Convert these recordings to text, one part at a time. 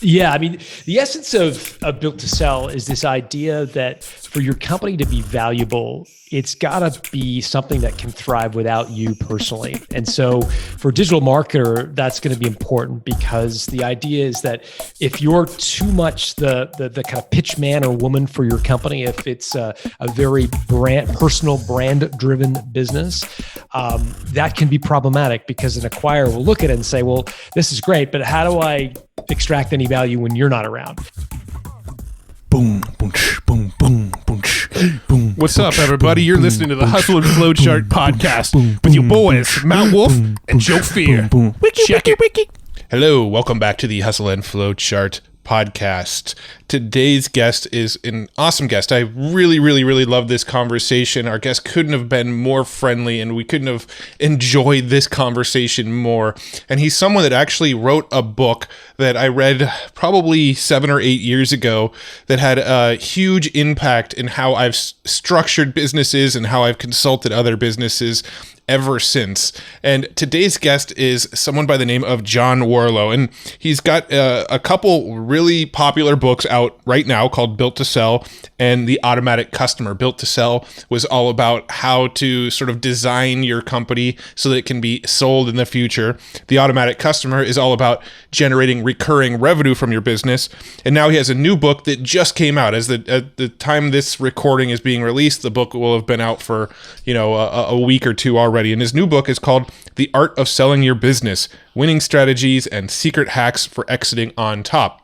Yeah, I mean, the essence of Built to Sell is this idea that for your company to be valuable, it's got to be something that can thrive without you personally. And so for a digital marketer, that's going to be important, because the idea is that if you're too much the kind of pitch man or woman for your company, if it's a very personal brand driven business, that can be problematic, because an acquirer will look at it and say, well, this is great, but how do I extract any value when you're not around? Boom, boom, boom, boom, boom, boom. What's up, everybody? You're listening to the Hustle and Flowchart podcast with your boys, Matt Wolf and Joe Fear. Check it. Hello, welcome back to the Hustle and Flowchart podcast. Today's guest is an awesome guest. I really love this conversation. Our guest couldn't have been more friendly, and we couldn't have enjoyed this conversation more. And he's someone that actually wrote a book that I read probably 7 or 8 years ago that had a huge impact in how I've structured businesses and how I've consulted other businesses ever since. And today's guest is someone by the name of John Warrillow, and he's got a couple really popular books out right now called Built to Sell and The Automatic Customer. Built to Sell was all about how to sort of design your company so that it can be sold in the future. The Automatic Customer is all about generating recurring revenue from your business. And now he has a new book that just came out. At the time this recording is being released, the book will have been out for, a week or two already. And his new book is called The Art of Selling Your Business: Winning Strategies and Secret Hacks for Exiting on Top.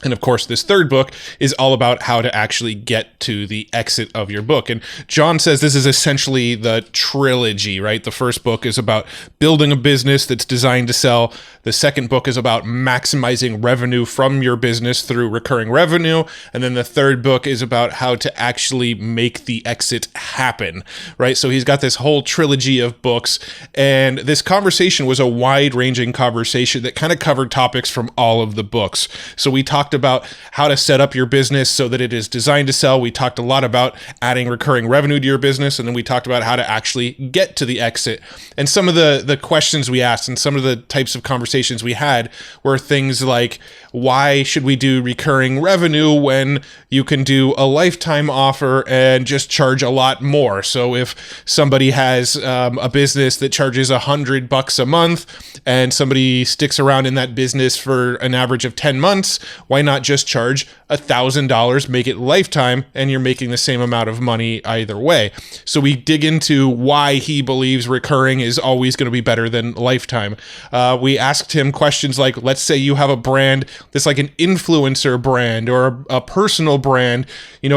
And of course, this third book is all about how to actually get to the exit of your book. And John says this is essentially the trilogy, right? The first book is about building a business that's designed to sell. The second book is about maximizing revenue from your business through recurring revenue. And then the third book is about how to actually make the exit happen, right? So he's got this whole trilogy of books. And this conversation was a wide-ranging conversation that kind of covered topics from all of the books. So we talked about how to set up your business so that it is designed to sell. We talked a lot about adding recurring revenue to your business, and then we talked about how to actually get to the exit. And some of the questions we asked and some of the types of conversations we had were things like, why should we do recurring revenue when you can do a lifetime offer and just charge a lot more? So if somebody has a business that charges $100 a month and somebody sticks around in that business for an average of 10 months, why not just charge $1,000, make it lifetime, and you're making the same amount of money either way? So we dig into why he believes recurring is always going to be better than lifetime. We asked him questions like, let's say you have a brand that's like an influencer brand or a personal brand.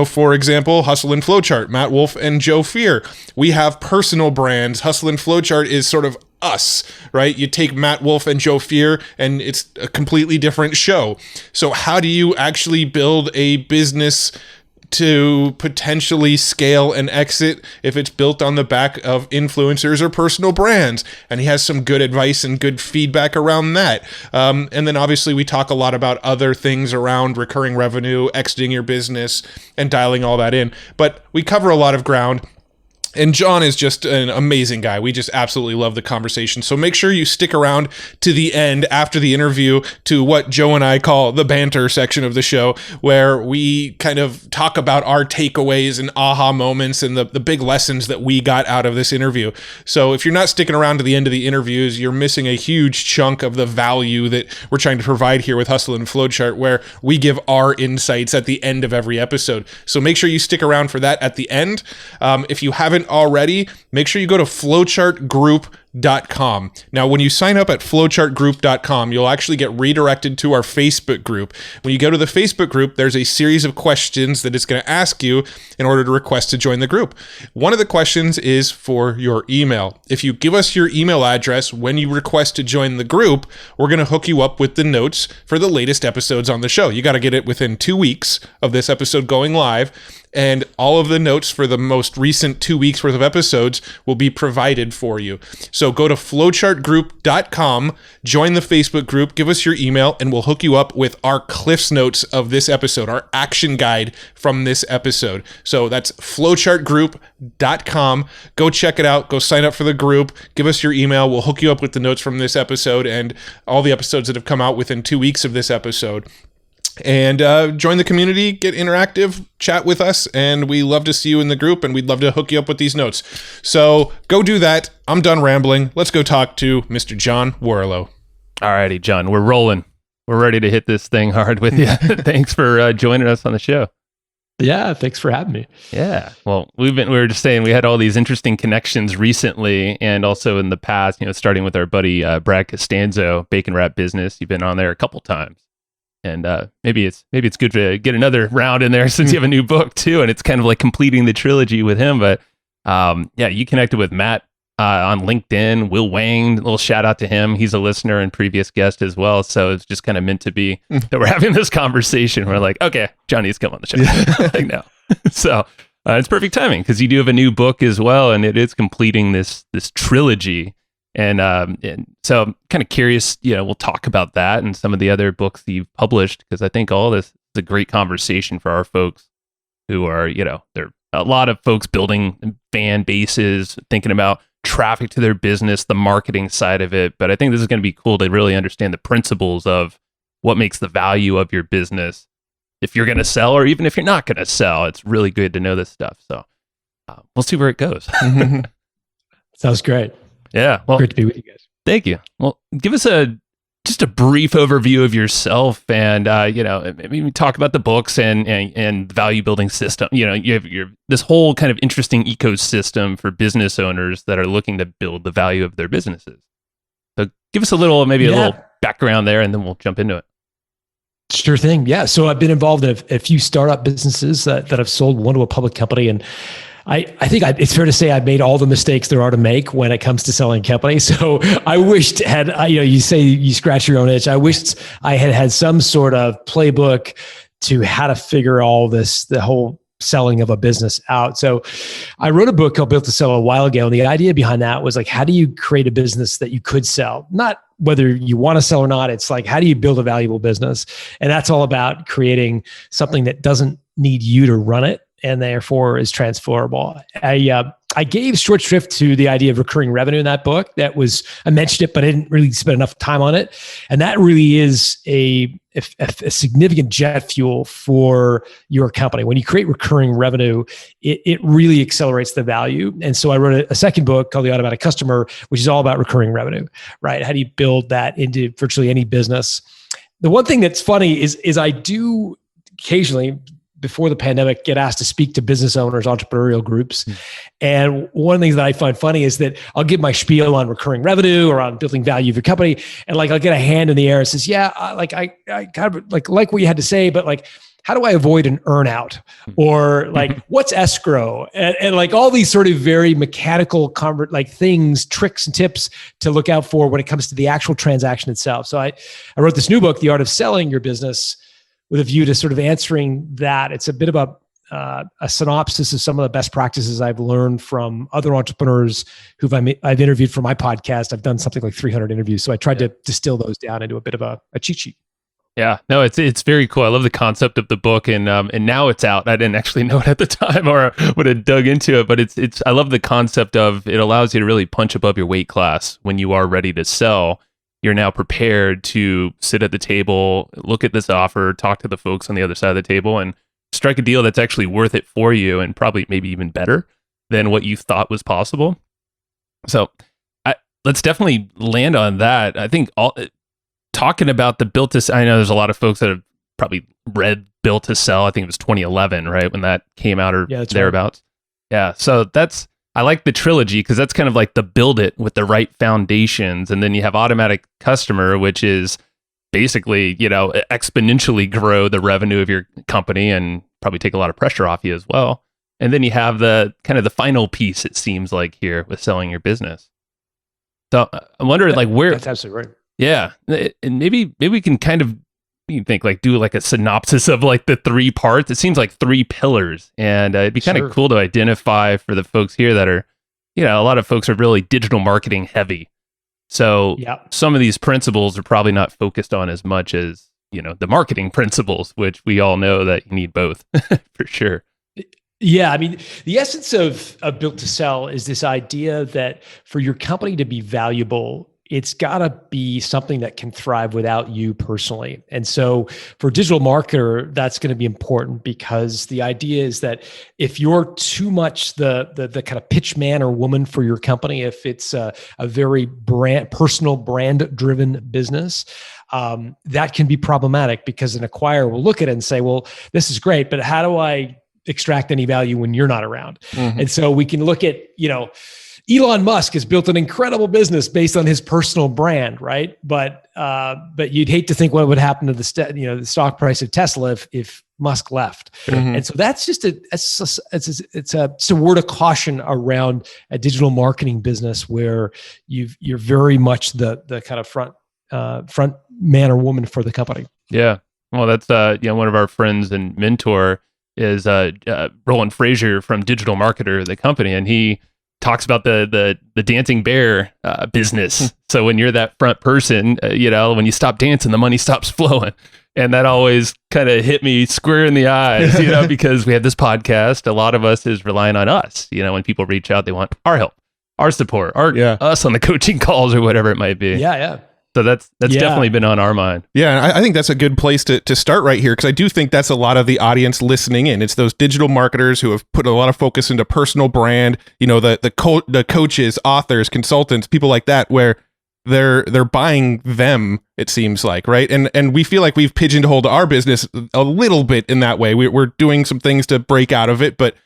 For example, Hustle and Flowchart, Matt Wolf and Joe Fear. We have personal brands. Hustle and Flowchart is sort of us, right? You take Matt Wolf and Joe Fear and it's a completely different show. So how do you actually build a business to potentially scale and exit if it's built on the back of influencers or personal brands? And he has some good advice and good feedback around that. And then obviously we talk a lot about other things around recurring revenue, exiting your business, and dialing all that in. But we cover a lot of ground. And John is just an amazing guy. We just absolutely love the conversation. So make sure you stick around to the end after the interview to what Joe and I call the banter section of the show, where we kind of talk about our takeaways and aha moments and the big lessons that we got out of this interview. So if you're not sticking around to the end of the interviews, you're missing a huge chunk of the value that we're trying to provide here with Hustle and Flowchart, where we give our insights at the end of every episode. So make sure you stick around for that at the end. If you haven't already, make sure you go to flowchartgroup.com. Now, when you sign up at flowchartgroup.com, you'll actually get redirected to our Facebook group. When you go to the Facebook group, there's a series of questions that it's going to ask you in order to request to join the group. One of the questions is for your email. If you give us your email address when you request to join the group, we're going to hook you up with the notes for the latest episodes on the show. You got to get it within 2 weeks of this episode going live. And all of the notes for the most recent 2 weeks worth of episodes will be provided for you. So go to flowchartgroup.com, join the Facebook group, give us your email, and we'll hook you up with our Cliff's Notes of this episode, our action guide from this episode. So that's flowchartgroup.com. Go check it out. Go sign up for the group. Give us your email. We'll hook you up with the notes from this episode and all the episodes that have come out within 2 weeks of this episode. And join the community, get interactive, chat with us, and we love to see you in the group, and we'd love to hook you up with these notes. So go do that. I'm done rambling. Let's go talk to Mr. John Warrillow. Alrighty, John, we're rolling. We're ready to hit this thing hard with you. Thanks for joining us on the show. Yeah, thanks for having me. Yeah, well, we were just saying we had all these interesting connections recently, and also in the past. Starting with our buddy Brad Costanzo, Bacon Wrap Business. You've been on there a couple times. And maybe it's good to get another round in there since you have a new book too, and it's kind of like completing the trilogy with him. But you connected with Matt on LinkedIn. Will Wang, a little shout out to him. He's a listener and previous guest as well. So it's just kind of meant to be that we're having this conversation. We're like, okay, Johnny's come on the show. Like no, so it's perfect timing because you do have a new book as well, and it is completing this trilogy. And so I'm kind of curious, we'll talk about that and some of the other books that you've published, because I think all this is a great conversation for our folks who are, there are a lot of folks building fan bases, thinking about traffic to their business, the marketing side of it. But I think this is going to be cool to really understand the principles of what makes the value of your business if you're going to sell, or even if you're not going to sell. It's really good to know this stuff. So we'll see where it goes. Sounds great. Yeah. Well, great to be with you guys. Thank you. Well, give us just a brief overview of yourself, and maybe talk about the books and the value building system. You have this whole kind of interesting ecosystem for business owners that are looking to build the value of their businesses. So give us a little background there, and then we'll jump into it. Sure thing. Yeah. So I've been involved in a few startup businesses that have sold one to a public company, and I think it's fair to say I've made all the mistakes there are to make when it comes to selling companies. So I wished you say you scratch your own itch. I wished I had some sort of playbook to how to figure all this, the whole selling of a business out. So I wrote a book called Built to Sell a while ago. And the idea behind that was like, how do you create a business that you could sell? Not whether you want to sell or not. It's like, how do you build a valuable business? And that's all about creating something that doesn't need you to run it, and therefore is transferable. I gave short shrift to the idea of recurring revenue in that book. I mentioned it, but I didn't really spend enough time on it. And that really is a significant jet fuel for your company. When you create recurring revenue, it really accelerates the value. And so I wrote a second book called The Automatic Customer, which is all about recurring revenue, right? How do you build that into virtually any business? The one thing that's funny is I do occasionally, before the pandemic, get asked to speak to business owners, entrepreneurial groups. And one of the things that I find funny is that I'll give my spiel on recurring revenue or on building value of your company. And I'll get a hand in the air and says, I kind of like what you had to say, but how do I avoid an earnout? Or what's escrow? And all these sort of very mechanical things, tricks and tips to look out for when it comes to the actual transaction itself. So I wrote this new book, The Art of Selling Your Business, with a view to sort of answering that. It's a bit of a synopsis of some of the best practices I've learned from other entrepreneurs I've interviewed for my podcast. I've done something like 300 interviews. So I tried to distill those down into a bit of a cheat sheet. Yeah, no, it's very cool. I love the concept of the book, and now it's out. I didn't actually know it at the time, or would have dug into it. But it's I love the concept of it allows you to really punch above your weight class when you are ready to sell. You're now prepared to sit at the table, look at this offer, talk to the folks on the other side of the table, and strike a deal that's actually worth it for you, and probably maybe even better than what you thought was possible. So let's definitely land on that. I think talking about the Built to Sell, I know there's a lot of folks that have probably read Built to Sell. I think it was 2011, right, when that came out, or thereabouts. Right. Yeah, so I like the trilogy because that's kind of like the build it with the right foundations. And then you have Automatic Customer, which is basically, exponentially grow the revenue of your company and probably take a lot of pressure off you as well. And then you have the kind of the final piece, it seems like, here with selling your business. So I'm wondering where... That's absolutely right. Yeah. And maybe we can kind of, do a synopsis of the three parts. It seems like three pillars, and it'd be kind of cool to identify for the folks here that are, a lot of folks are really digital marketing heavy. So some of these principles are probably not focused on as much as, the marketing principles, which we all know that you need both for sure. Yeah. I mean, the essence of Built to Sell is this idea that for your company to be valuable, it's got to be something that can thrive without you personally. And so for a digital marketer, that's going to be important, because the idea is that if you're too much the kind of pitch man or woman for your company, if it's a very personal brand driven business, that can be problematic, because an acquirer will look at it and say, well, this is great, but how do I extract any value when you're not around? Mm-hmm. And so we can look at, Elon Musk has built an incredible business based on his personal brand, right? But you'd hate to think what would happen to the stock price of Tesla if Musk left. Mm-hmm. And so that's just it's a word of caution around a digital marketing business where you're very much the kind of front man or woman for the company. Yeah. Well, that's one of our friends and mentor is Roland Frazier from Digital Marketer, the company, and he talks about the dancing bear business. So when you're that front person, when you stop dancing, the money stops flowing. And that always kind of hit me square in the eyes, because we have this podcast. A lot of us is relying on us. When people reach out, they want our help, our support, us on the coaching calls or whatever it might be. Yeah. So that's definitely been on our mind. Yeah, and I think that's a good place to start right here, because I do think that's a lot of the audience listening in. It's those digital marketers who have put a lot of focus into personal brand, the coaches, authors, consultants, people like that, where they're buying them, it seems like, right? And we feel like we've pigeonholed our business a little bit in that way. We're doing some things to break out of it, but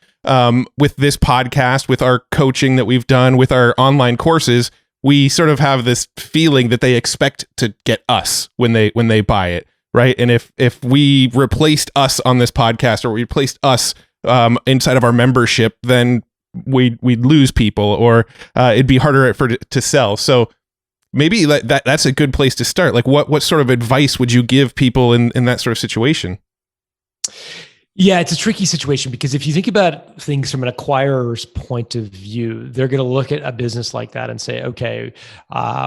with this podcast, with our coaching that we've done, with our online courses, we sort of have this feeling that they expect to get us when they buy it, right? And if we replaced us on this podcast, or we replaced us inside of our membership, then we'd lose people, or it'd be harder to sell. So maybe that's a good place to start. Like, what sort of advice would you give people in that sort of situation? Yeah, it's a tricky situation, because if you think about things from an acquirer's point of view, they're going to look at a business like that and say, okay,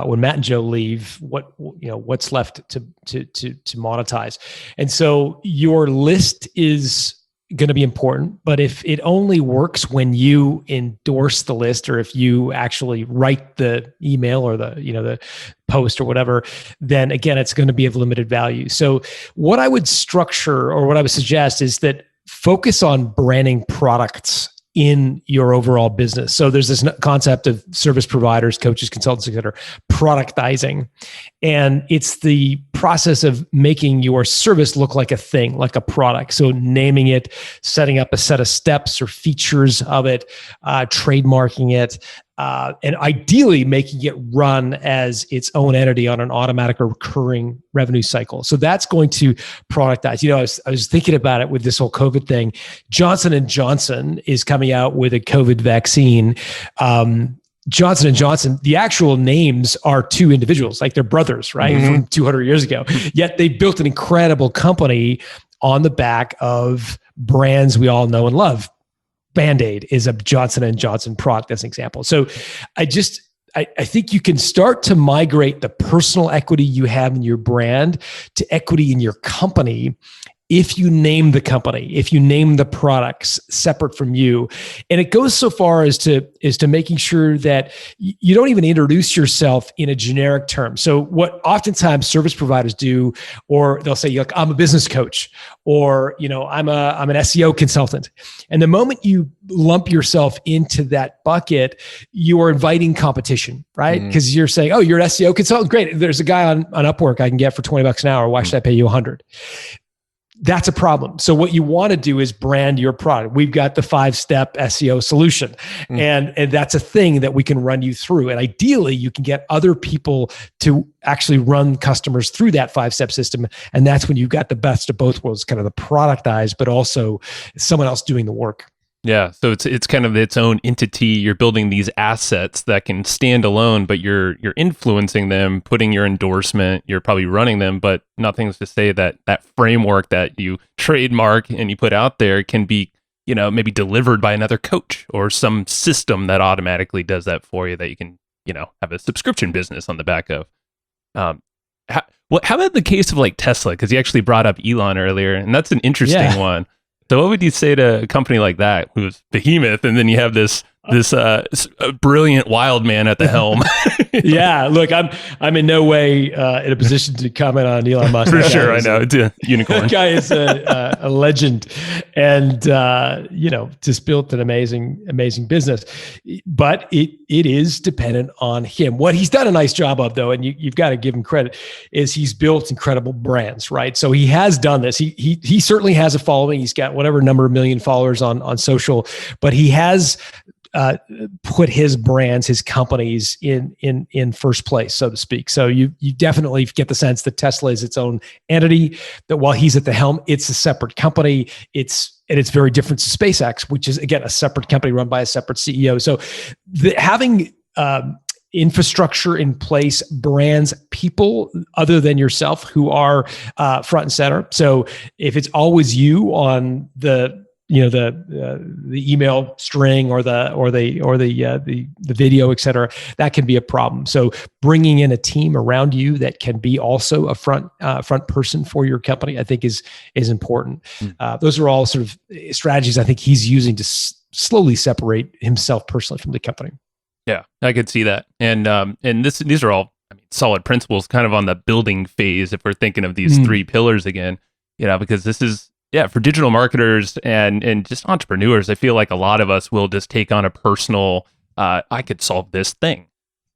when Matt and Joe leave, what's left to monetize? And so your list is going to be important, but if it only works when you endorse the list, or if you actually write the email or the post or whatever, then again, it's going to be of limited value. So what I would structure, or what I would suggest, is that focus on branding products in your overall business. So there's this concept of service providers, coaches, consultants, et cetera, productizing. And it's the process of making your service look like a thing, like a product. So naming it, setting up a set of steps or features of it, trademarking it, and ideally making it run as its own entity on an automatic or recurring revenue cycle. So that's going to productize. I was thinking about it with this whole COVID thing. Johnson & Johnson is coming out with a COVID vaccine. Johnson & Johnson, the actual names are two individuals, like they're brothers, right? Mm-hmm. From 200 years ago. Yet they built an incredible company on the back of brands we all know and love. Band-Aid is a Johnson & Johnson product, as an example. So I think you can start to migrate the personal equity you have in your brand to equity in your company if you name the company, if you name the products separate from you. And it goes so far as to making sure that you don't even introduce yourself in a generic term. So what oftentimes service providers do, or they'll say, look, I'm a business coach, or I'm an SEO consultant. And the moment you lump yourself into that bucket, you are inviting competition, right? Because you're saying, oh, you're an SEO consultant. Great. There's a guy on Upwork I can get for $20 an hour. Why should I pay you $100? That's a problem. So what you want to do is brand your product. We've got the 5-step SEO solution, and that's a thing that we can run you through. And ideally, you can get other people to actually run customers through that 5-step system. And that's when you've got the best of both worlds, kind of the productized, but also someone else doing the work. Yeah, so it's kind of its own entity. You're building these assets that can stand alone, but you're influencing them, putting your endorsement, you're probably running them, but nothing's to say that framework that you trademark and you put out there can be, maybe delivered by another coach or some system that automatically does that for you, that you can, have a subscription business on the back of. How about the case of like Tesla? Because you actually brought up Elon earlier, and that's an interesting one. So what would you say to a company like that, who's behemoth, and then you have this this brilliant wild man at the helm. Yeah, look, I'm in no way in a position to comment on Elon Musk. For sure, I know. It's a unicorn. That guy is a legend, and just built an amazing business. But it is dependent on him. What he's done a nice job of, though, and you've got to give him credit, is he's built incredible brands, right? So he has done this. He certainly has a following. He's got whatever number of million followers on social, but he has put his brands, his companies in first place, so to speak. So you definitely get the sense that Tesla is its own entity, that while he's at the helm, it's a separate company. It's very different to SpaceX, which is, again, a separate company run by a separate CEO. So having infrastructure in place, brands, people other than yourself who are front and center. So if it's always you on the email string or the video, et cetera, that can be a problem. So bringing in a team around you that can be also a front person for your company, I think is important. Those are all sort of strategies I think he's using to slowly separate himself personally from the company. Yeah, I could see that. And these are all solid principles kind of on the building phase if we're thinking of these three pillars again, because this is, for digital marketers and just entrepreneurs, I feel like a lot of us will just take on a personal, I could solve this thing.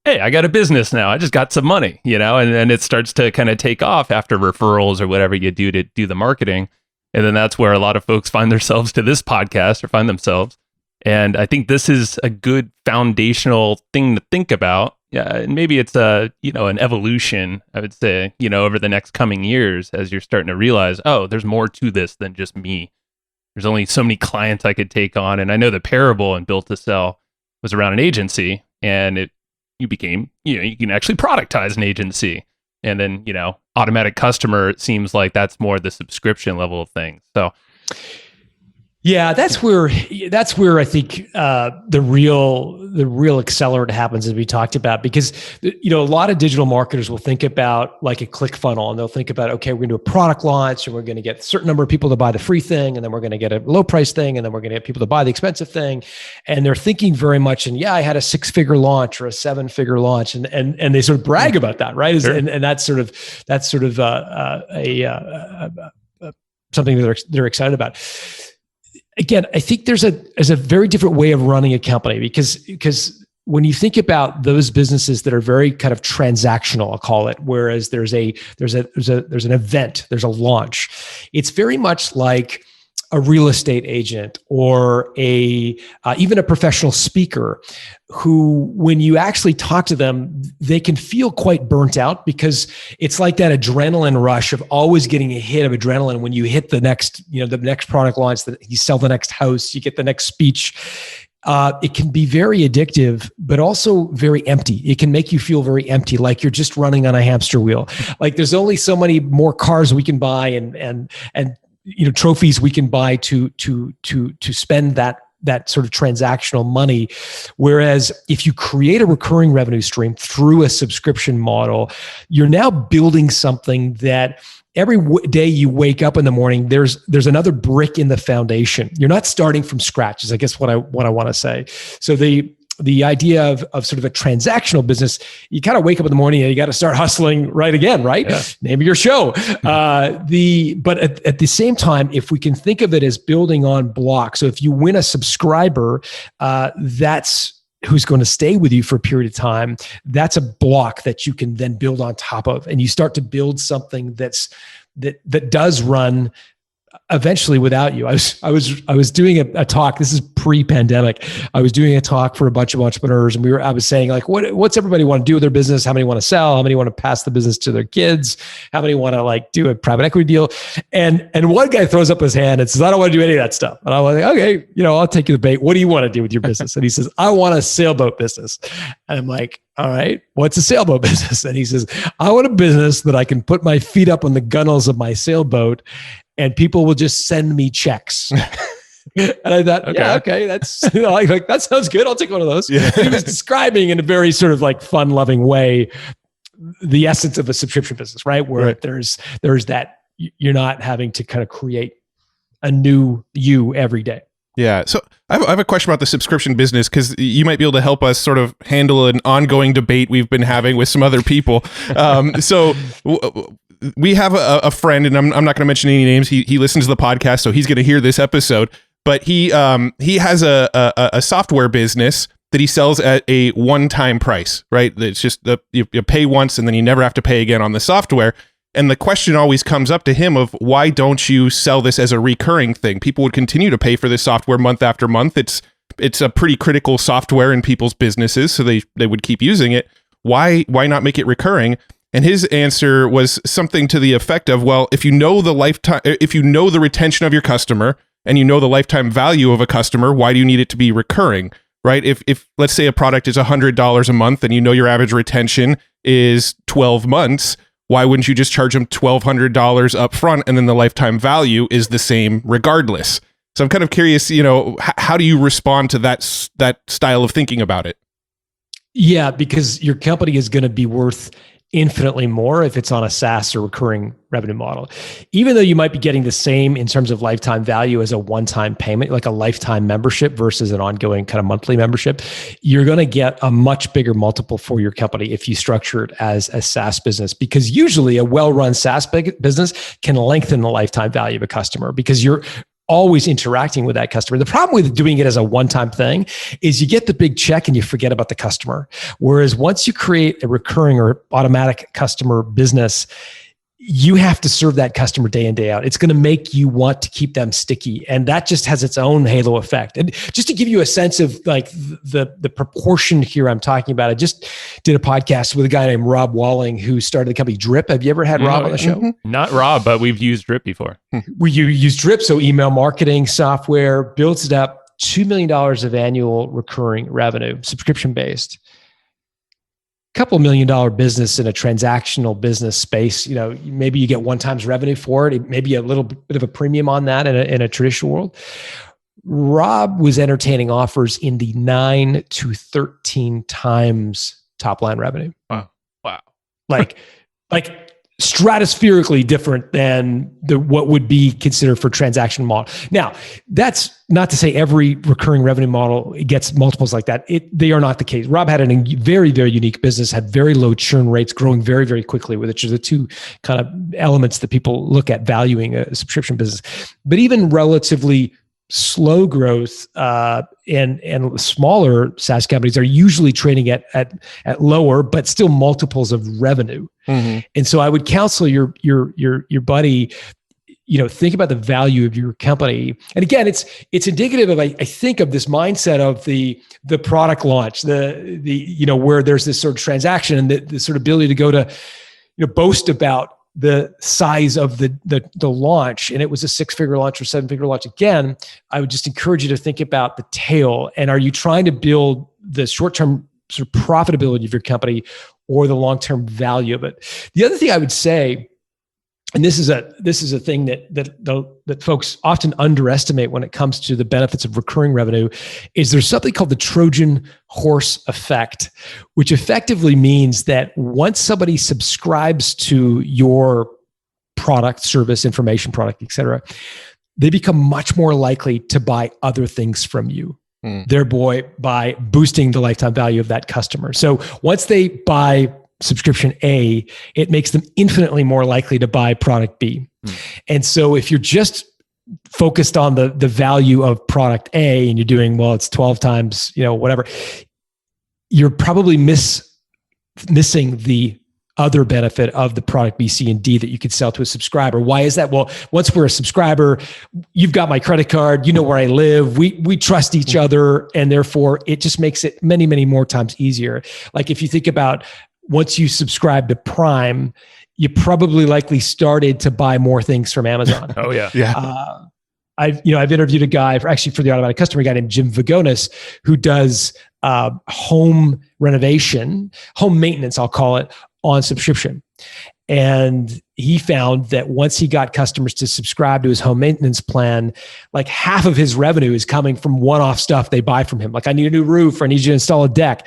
Hey, I got a business now. I just got some money, and then it starts to kind of take off after referrals or whatever you do to do the marketing. And then that's where a lot of folks find themselves to this podcast or find themselves. And I think this is a good foundational thing to think about. Yeah, and maybe it's an evolution, I would say, over the next coming years as you're starting to realize, oh, there's more to this than just me. There's only so many clients I could take on. And I know the parable in Built to Sell was around an agency, and you became, you can actually productize an agency. And then, automatic customer, it seems like that's more the subscription level of things. So yeah, that's where I think the real accelerant happens, as we talked about, because a lot of digital marketers will think about like a click funnel, and they'll think about, okay, we're going to do a product launch, and we're going to get a certain number of people to buy the free thing, and then we're going to get a low price thing, and then we're going to get people to buy the expensive thing, and they're thinking very much, and I had a 6-figure launch or a 7-figure launch, and they sort of brag about that, right? Sure. And that's sort of something that they're excited about. Again, I think there's a very different way of running a company, because when you think about those businesses that are very kind of transactional, I'll call it, whereas there's an event, there's a launch, it's very much like a real estate agent or even a professional speaker who, when you actually talk to them, they can feel quite burnt out, because it's like that adrenaline rush of always getting a hit of adrenaline when you hit the next product launch, that you sell the next house, you get the next speech. It can be very addictive, but also very empty. It can make you feel very empty, like you're just running on a hamster wheel. Like there's only so many more cars we can buy and trophies we can buy to spend that sort of transactional money. Whereas if you create a recurring revenue stream through a subscription model, you're now building something that every day you wake up in the morning, there's another brick in the foundation. You're not starting from scratch, is I guess what I want to say. So the idea of sort of a transactional business, you kind of wake up in the morning and you got to start hustling right again, right? Yeah. Name of your show. But at the same time, if we can think of it as building on blocks. So if you win a subscriber, that's who's going to stay with you for a period of time. That's a block that you can then build on top of, and you start to build something that does run eventually without you. I was doing a talk. This is pre-pandemic. I was doing a talk for a bunch of entrepreneurs, and I was saying, like, what's everybody want to do with their business? How many want to sell? How many want to pass the business to their kids? How many want to do a private equity deal? And one guy throws up his hand and says, I don't want to do any of that stuff. And I'm like, okay, I'll take you the bait. What do you want to do with your business? And he says, I want a sailboat business. And I'm like, all right, what's a sailboat business? And he says, I want a business that I can put my feet up on the gunnels of my sailboat, and people will just send me checks. And I thought, okay, that's like that sounds good. I'll take one of those. Yeah. He was describing in a very sort of like fun-loving way the essence of a subscription business, right? Where there's that you're not having to kind of create a new you every day. Yeah. So I have a question about the subscription business, because you might be able to help us sort of handle an ongoing debate we've been having with some other people. We have a friend, and I'm not going to mention any names. He listens to the podcast, so he's going to hear this episode. But he has a software business that he sells at a one-time price, right? It's just you pay once and then you never have to pay again on the software. And the question always comes up to him of, why don't you sell this as a recurring thing? People would continue to pay for this software month after month. It's a pretty critical software in people's businesses, so they would keep using it. Why not make it recurring? And his answer was something to the effect of, well, if you know the retention of your customer and you know the lifetime value of a customer, why do you need it to be recurring? Right? If let's say a product is $100 a month and you know your average retention is 12 months, why wouldn't you just charge them $1,200 up front, and then the lifetime value is the same regardless? So I'm kind of curious, how do you respond to that style of thinking about it? Yeah, because your company is going to be worth infinitely more if it's on a SaaS or recurring revenue model. Even though you might be getting the same in terms of lifetime value as a one-time payment, like a lifetime membership versus an ongoing kind of monthly membership, you're going to get a much bigger multiple for your company if you structure it as a SaaS business, because usually a well-run SaaS business can lengthen the lifetime value of a customer because you're always interacting with that customer. The problem with doing it as a one-time thing is you get the big check and you forget about the customer. Whereas once you create a recurring or automatic customer business, you have to serve that customer day in, day out. It's going to make you want to keep them sticky. And that just has its own halo effect. And just to give you a sense of like the proportion here I'm talking about, I just did a podcast with a guy named Rob Walling, who started the company Drip. Have you ever had Rob on the show? Not Rob, but we've used Drip before. We use Drip, so email marketing software, builds it up, $2 million of annual recurring revenue, subscription-based. Couple $1 million business in a transactional business space, maybe you get one times revenue for it, maybe a little bit of a premium on that in a traditional world. Rob was entertaining offers in the 9 to 13 times top line revenue. Wow. Like stratospherically different than what would be considered for transaction model. Now, that's not to say every recurring revenue model gets multiples like that. They are not the case. Rob had a very, very unique business, had very low churn rates, growing very, very quickly, which are the two kind of elements that people look at valuing a subscription business. But even relatively slow growth and smaller SaaS companies are usually trading at lower, but still multiples of revenue. Mm-hmm. And so I would counsel your buddy, think about the value of your company. And again, it's indicative of, I think, of this mindset of the product launch, where there's this sort of transaction and the sort of ability to go to, boast about the size of the launch, and it was a 6-figure launch or 7-figure launch. Again, I would just encourage you to think about the tail, and are you trying to build the short-term sort of profitability of your company or the long-term value of it? The other thing I would say, and this is a thing that folks often underestimate when it comes to the benefits of recurring revenue, is there's something called the Trojan horse effect, which effectively means that once somebody subscribes to your product, service, information product, et cetera, they become much more likely to buy other things from you. Thereby by boosting the lifetime value of that customer. So once they buy subscription A, it makes them infinitely more likely to buy product B. And so if you're just focused on the value of product A and you're doing, well, it's 12 times, whatever, you're probably missing the other benefit of the product B, C, and D that you could sell to a subscriber. Why is that? Well, once we're a subscriber, you've got my credit card, you know where I live, we trust each other, and therefore it just makes it many, many more times easier. Like if you think about once you subscribe to Prime, you probably likely started to buy more things from Amazon. Oh yeah. I've interviewed a guy for the automatic customer, a guy named Jim Vagonis, who does home renovation, home maintenance, I'll call it, on subscription. And he found that once he got customers to subscribe to his home maintenance plan, like half of his revenue is coming from one-off stuff they buy from him. Like, I need a new roof, or I need you to install a deck.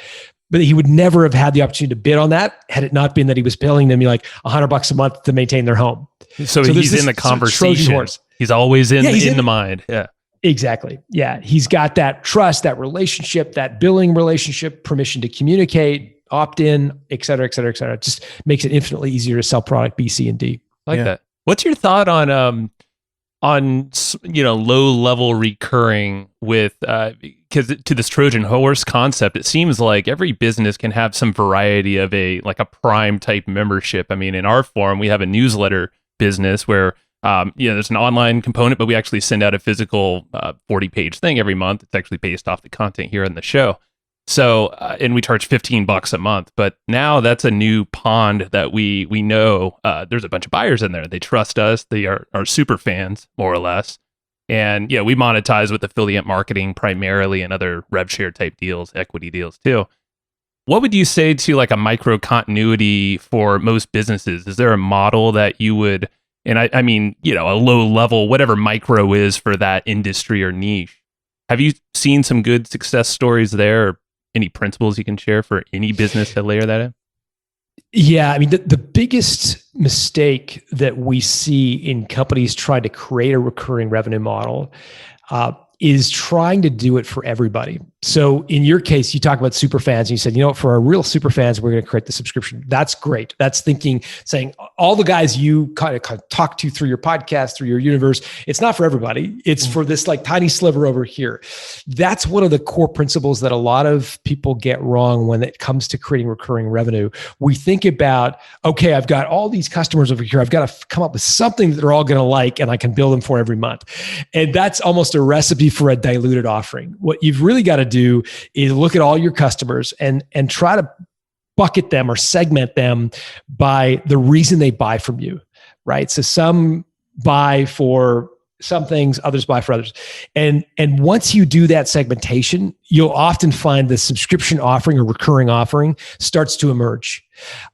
But he would never have had the opportunity to bid on that had it not been that he was billing them like $100 a month to maintain their home. So he's in the conversation. He's always in the mind. Yeah. Exactly. Yeah. He's got that trust, that relationship, that billing relationship, permission to communicate, opt in, et cetera, et cetera, et cetera. It just makes it infinitely easier to sell product B, C, and D. I like that. What's your thought on low level recurring with because to this Trojan horse concept, it seems like every business can have some variety of a prime type membership. I mean, in our forum, we have a newsletter business where there's an online component, but we actually send out a physical 40-page thing every month. It's actually based off the content here in the show. So, and we charge $15 a month, but now that's a new pond that we know there's a bunch of buyers in there. They trust us. They are super fans, more or less. And we monetize with affiliate marketing primarily and other rev share type deals, equity deals too. What would you say to like a micro continuity for most businesses? Is there a model that you would, and I mean, a low level, whatever micro is for that industry or niche? Have you seen some good success stories there? Or any principles you can share for any business to layer that in? Yeah, I mean, the biggest mistake that we see in companies trying to create a recurring revenue model is trying to do it for everybody. So in your case, you talk about super fans and you said, for our real super fans, we're going to create the subscription. That's great. That's saying all the guys you kind of talk to through your podcast, through your universe, it's not for everybody. It's for this like tiny sliver over here. That's one of the core principles that a lot of people get wrong when it comes to creating recurring revenue. We think about, okay, I've got all these customers over here. I've got to come up with something that they're all going to like and I can bill them for every month. And that's almost a recipe for a diluted offering. What you've really got to do is look at all your customers and try to bucket them or segment them by the reason they buy from you, right? So some buy for some things, others buy for others. And once you do that segmentation, you'll often find the subscription offering or recurring offering starts to emerge.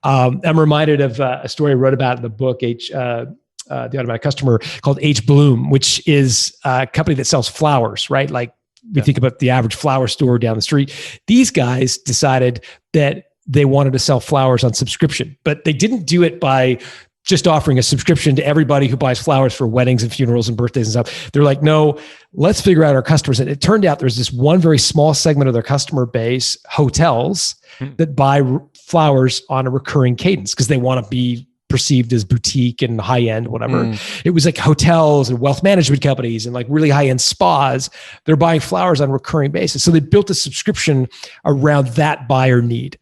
I'm reminded of a story I wrote about in the book, the Automatic Customer, called H. Bloom, which is a company that sells flowers, right? Like we think about the average flower store down the street. These guys decided that they wanted to sell flowers on subscription, but they didn't do it by just offering a subscription to everybody who buys flowers for weddings and funerals and birthdays and stuff. They're like, no, let's figure out our customers. And it turned out there's this one very small segment of their customer base, hotels, that buy flowers on a recurring cadence because they want to be perceived as boutique and high end, whatever. It was like hotels and wealth management companies and like really high end spas. They're buying flowers on a recurring basis. So they built a subscription around that buyer need.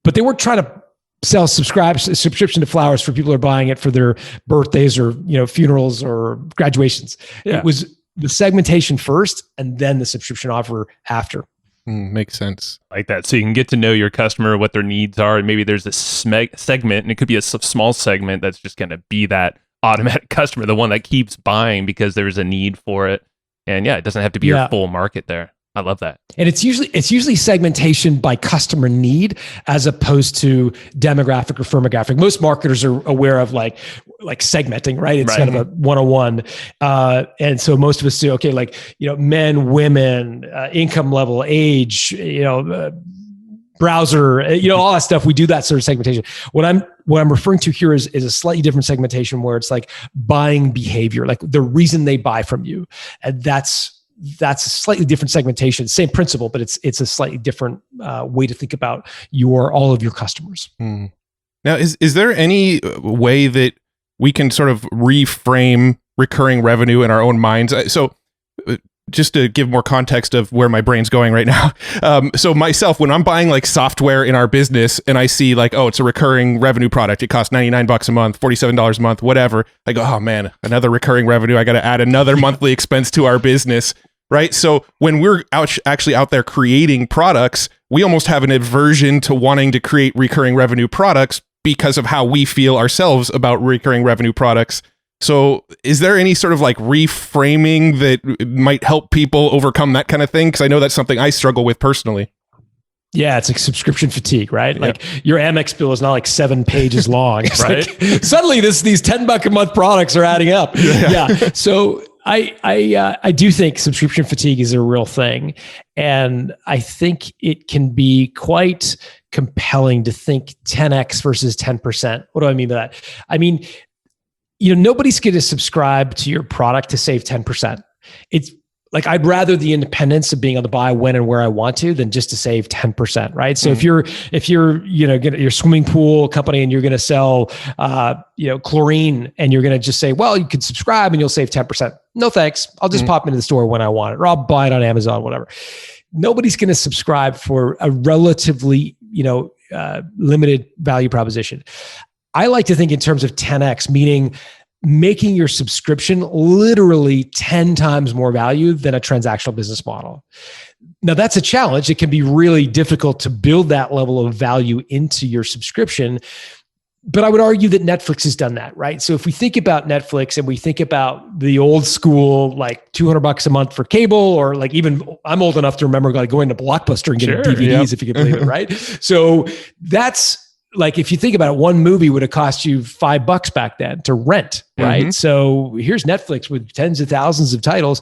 But they weren't trying to sell subscription to flowers for people who are buying it for their birthdays or funerals or graduations. Yeah. It was the segmentation first and then the subscription offer after. Makes sense. Like that. So you can get to know your customer, what their needs are. And maybe there's a segment, and it could be a small segment that's just going to be that automatic customer, the one that keeps buying because there's a need for it. And it doesn't have to be your full market there. I love that. And it's usually segmentation by customer need as opposed to demographic or firmographic. Most marketers are aware of like segmenting, right? It's kind of a 101. And so most of us do, okay, men, women, income level, age, browser, all that stuff. We do that sort of segmentation. What I'm referring to here is a slightly different segmentation where it's like buying behavior, like the reason they buy from you. And that's a slightly different segmentation, same principle, but it's a slightly different way to think about all of your customers. Now, is there any way that we can sort of reframe recurring revenue in our own minds? So just to give more context of where my brain's going right now. So myself, when I'm buying like software in our business and I see like, oh, it's a recurring revenue product. It costs $99 a month, $47 a month, whatever. I go, oh man, another recurring revenue. I got to add another monthly expense to our business. Right. So when we're actually out there creating products, we almost have an aversion to wanting to create recurring revenue products because of how we feel ourselves about recurring revenue products. So is there any sort of like reframing that might help people overcome that kind of thing? Because I know that's something I struggle with personally. Yeah, it's like subscription fatigue, right? Like your Amex bill is not like 7 pages long. It's right? Like, suddenly these $10 a month products are adding up. Yeah. So I do think subscription fatigue is a real thing. And I think it can be quite compelling to think 10x versus 10%. What do I mean by that? I mean, nobody's going to subscribe to your product to save 10%. It's like, I'd rather the independence of being able to buy when and where I want to than just to save 10%, right? So if you're, your swimming pool company and you're going to sell, chlorine, and you're going to just say, well, you can subscribe and you'll save 10%. No, thanks. I'll just pop into the store when I want it, or I'll buy it on Amazon, whatever. Nobody's going to subscribe for a relatively, limited value proposition. I like to think in terms of 10x, meaning making your subscription literally 10 times more value than a transactional business model. Now, that's a challenge. It can be really difficult to build that level of value into your subscription. But I would argue that Netflix has done that, right? So if we think about Netflix and we think about the old school, like $200 a month for cable, or like, even I'm old enough to remember like going to Blockbuster and getting DVDs, if you can believe it, right? So that's, like, if you think about it, one movie would have cost you $5 back then to rent, right? So here's Netflix with tens of thousands of titles.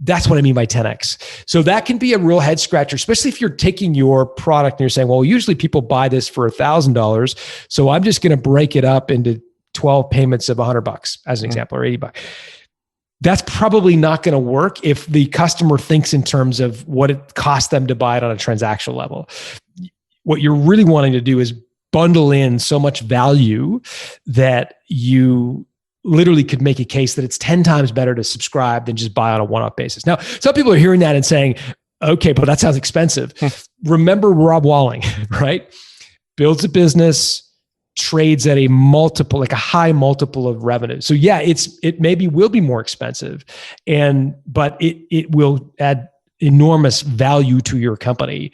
That's what I mean by 10x. So that can be a real head scratcher, especially if you're taking your product and you're saying, well, usually people buy this for $1,000. So I'm just going to break it up into 12 payments of $100 as an example, or $80. That's probably not going to work if the customer thinks in terms of what it costs them to buy it on a transactional level. What you're really wanting to do is bundle in so much value that you literally could make a case that it's 10 times better to subscribe than just buy on a one-off basis. Now, some people are hearing that and saying, okay, but that sounds expensive. Remember Rob Walling, right? Builds a business, trades at a multiple, like a high multiple of revenue. So yeah, it maybe will be more expensive, but it will add enormous value to your company,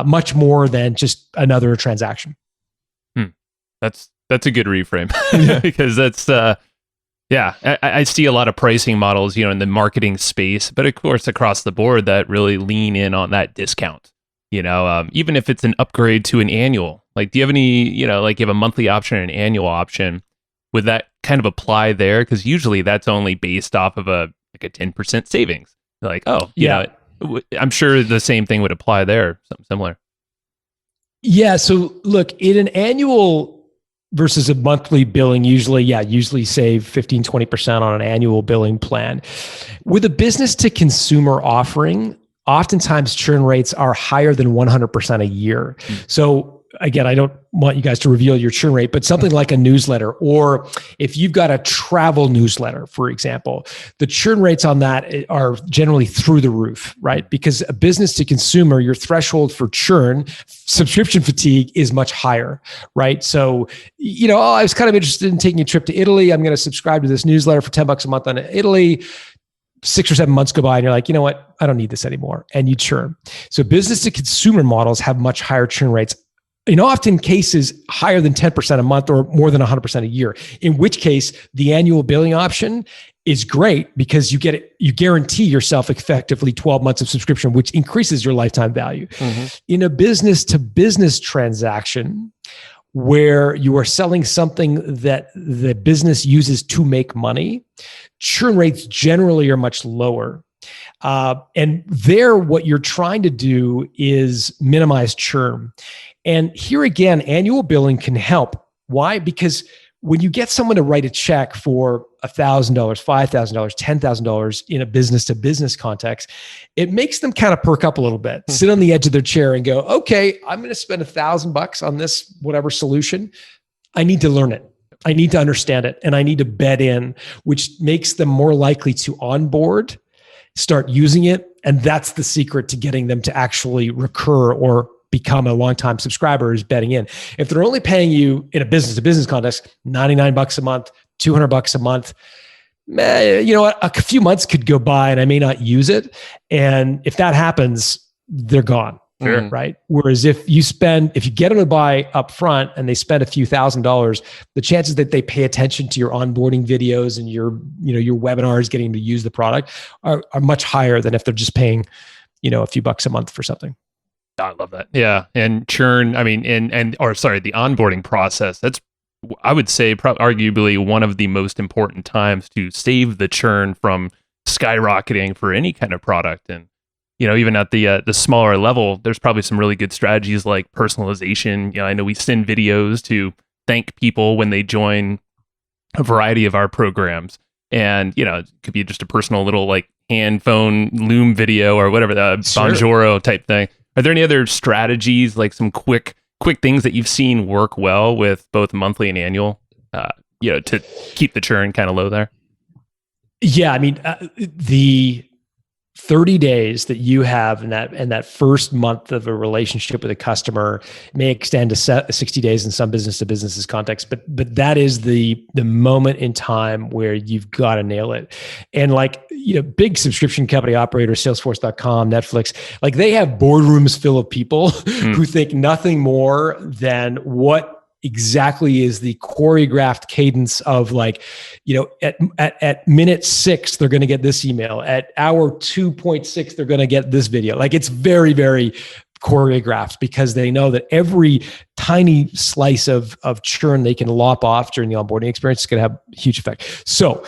much more than just another transaction. That's a good reframe because that's I see a lot of pricing models, in the marketing space, but of course across the board that really lean in on that discount. Even if it's an upgrade to an annual, like, do you have any, like you have a monthly option and an annual option, would that kind of apply there? Because usually that's only based off of a 10% savings. Like, I'm sure the same thing would apply there, something similar. Yeah. So look, in an annual versus a monthly billing, usually save 15, 20% on an annual billing plan. With a business to consumer offering, oftentimes churn rates are higher than 100% a year. So again, I don't want you guys to reveal your churn rate, but something like a newsletter, or if you've got a travel newsletter, for example, the churn rates on that are generally through the roof, right? Because a business to consumer, your threshold for churn, subscription fatigue is much higher, right? So, I was kind of interested in taking a trip to Italy. I'm going to subscribe to this newsletter for $10 a month on Italy. 6 or 7 months go by and you're like, you know what? I don't need this anymore. And you churn. So business to consumer models have much higher churn rates. In often cases, higher than 10% a month or more than 100% a year, in which case the annual billing option is great because you guarantee yourself effectively 12 months of subscription, which increases your lifetime value. In a business to business transaction, where you are selling something that the business uses to make money, churn rates generally are much lower. And there, what you're trying to do is minimize churn. And here again, annual billing can help. Why? Because when you get someone to write a check for $1,000, $5,000, $10,000 in a business to business context, it makes them kind of perk up a little bit, sit on the edge of their chair and go, okay, I'm going to spend $1,000 on this, whatever solution. I need to learn it. I need to understand it. And I need to bed in, which makes them more likely to onboard, start using it. And that's the secret to getting them to actually recur or become a longtime subscriber, is betting in. If they're only paying you in a business to business context, $99 a month, $200 a month, a few months could go by and I may not use it. And if that happens, they're gone. Sure. Right. Whereas if you get them to buy up front and they spend a few $1,000s, the chances that they pay attention to your onboarding videos and your webinars, getting them to use the product are much higher than if they're just paying, a few bucks a month for something. I love that. Yeah. And churn, the onboarding process, that's, I would say, arguably one of the most important times to save the churn from skyrocketing for any kind of product. And, even at the smaller level, there's probably some really good strategies like personalization. I know we send videos to thank people when they join a variety of our programs. And, it could be just a personal little like hand phone Loom video or whatever, the Sure. Bonjoro type thing. Are there any other strategies, like some quick things that you've seen work well with both monthly and annual, to keep the churn kind of low there? Yeah, I mean, the 30 days that you have in that first month of a relationship with a customer may extend to 60 days in some business to businesses context, but that is the moment in time where you've got to nail it. And like, big subscription company operators, Salesforce.com, Netflix, like they have boardrooms full of people who think nothing more than what exactly is the choreographed cadence of like, at minute 6, they're going to get this email. At hour 2.6, they're going to get this video. Like it's very, very choreographed because they know that every tiny slice of churn they can lop off during the onboarding experience is going to have a huge effect. So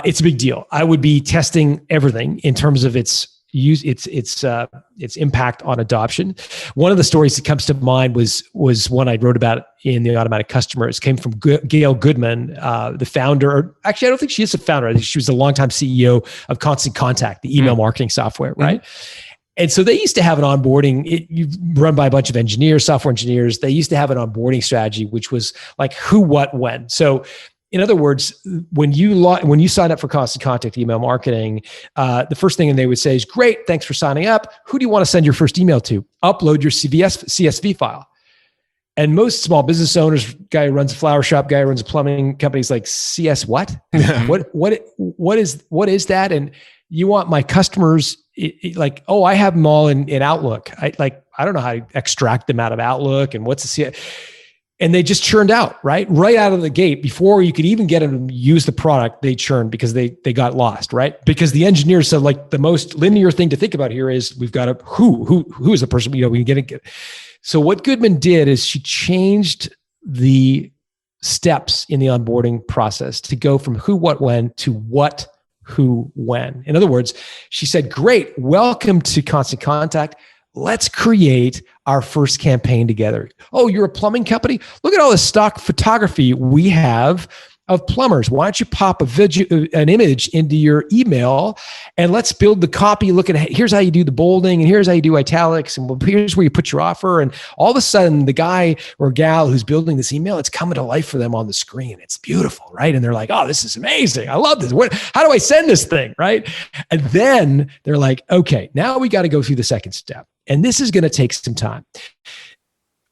it's a big deal. I would be testing everything in terms of its impact on adoption. One of the stories that comes to mind was one I wrote about in the Automatic Customers. Came from Gail Goodman, the founder. Or actually, I don't think she is the founder. I think she was the longtime CEO of Constant Contact, the email marketing software, right? And so they used to have an onboarding, run by a bunch of engineers, software engineers. They used to have an onboarding strategy, which was like who, what, when. So in other words, when you sign up for Constant Contact email marketing, the first thing they would say is, great, thanks for signing up. Who do you want to send your first email to? Upload your CSV file. And most small business owners, guy who runs a flower shop, guy who runs a plumbing company is like, CS what? What is that? And you want my customers, like, oh, I have them all in Outlook. I don't know how to extract them out of Outlook and what's the CS. And they just churned out, right out of the gate. Before you could even get them to use the product, they churned because they got lost, right? Because the engineers said, like, the most linear thing to think about here is we've got a who is the person, we can get it. So what Goodman did is she changed the steps in the onboarding process to go from who, what, when to what, who, when. In other words, she said, great, welcome to Constant Contact. Let's create our first campaign together. Oh, you're a plumbing company? Look at all the stock photography we have of plumbers. Why don't you pop an image into your email and let's build the copy. Look at, here's how you do the bolding and here's how you do italics and here's where you put your offer. And all of a sudden the guy or gal who's building this email, it's coming to life for them on the screen. It's beautiful, right? And they're like, oh, this is amazing. I love this. How do I send this thing, right? And then they're like, okay, now we got to go through the second step. And this is going to take some time.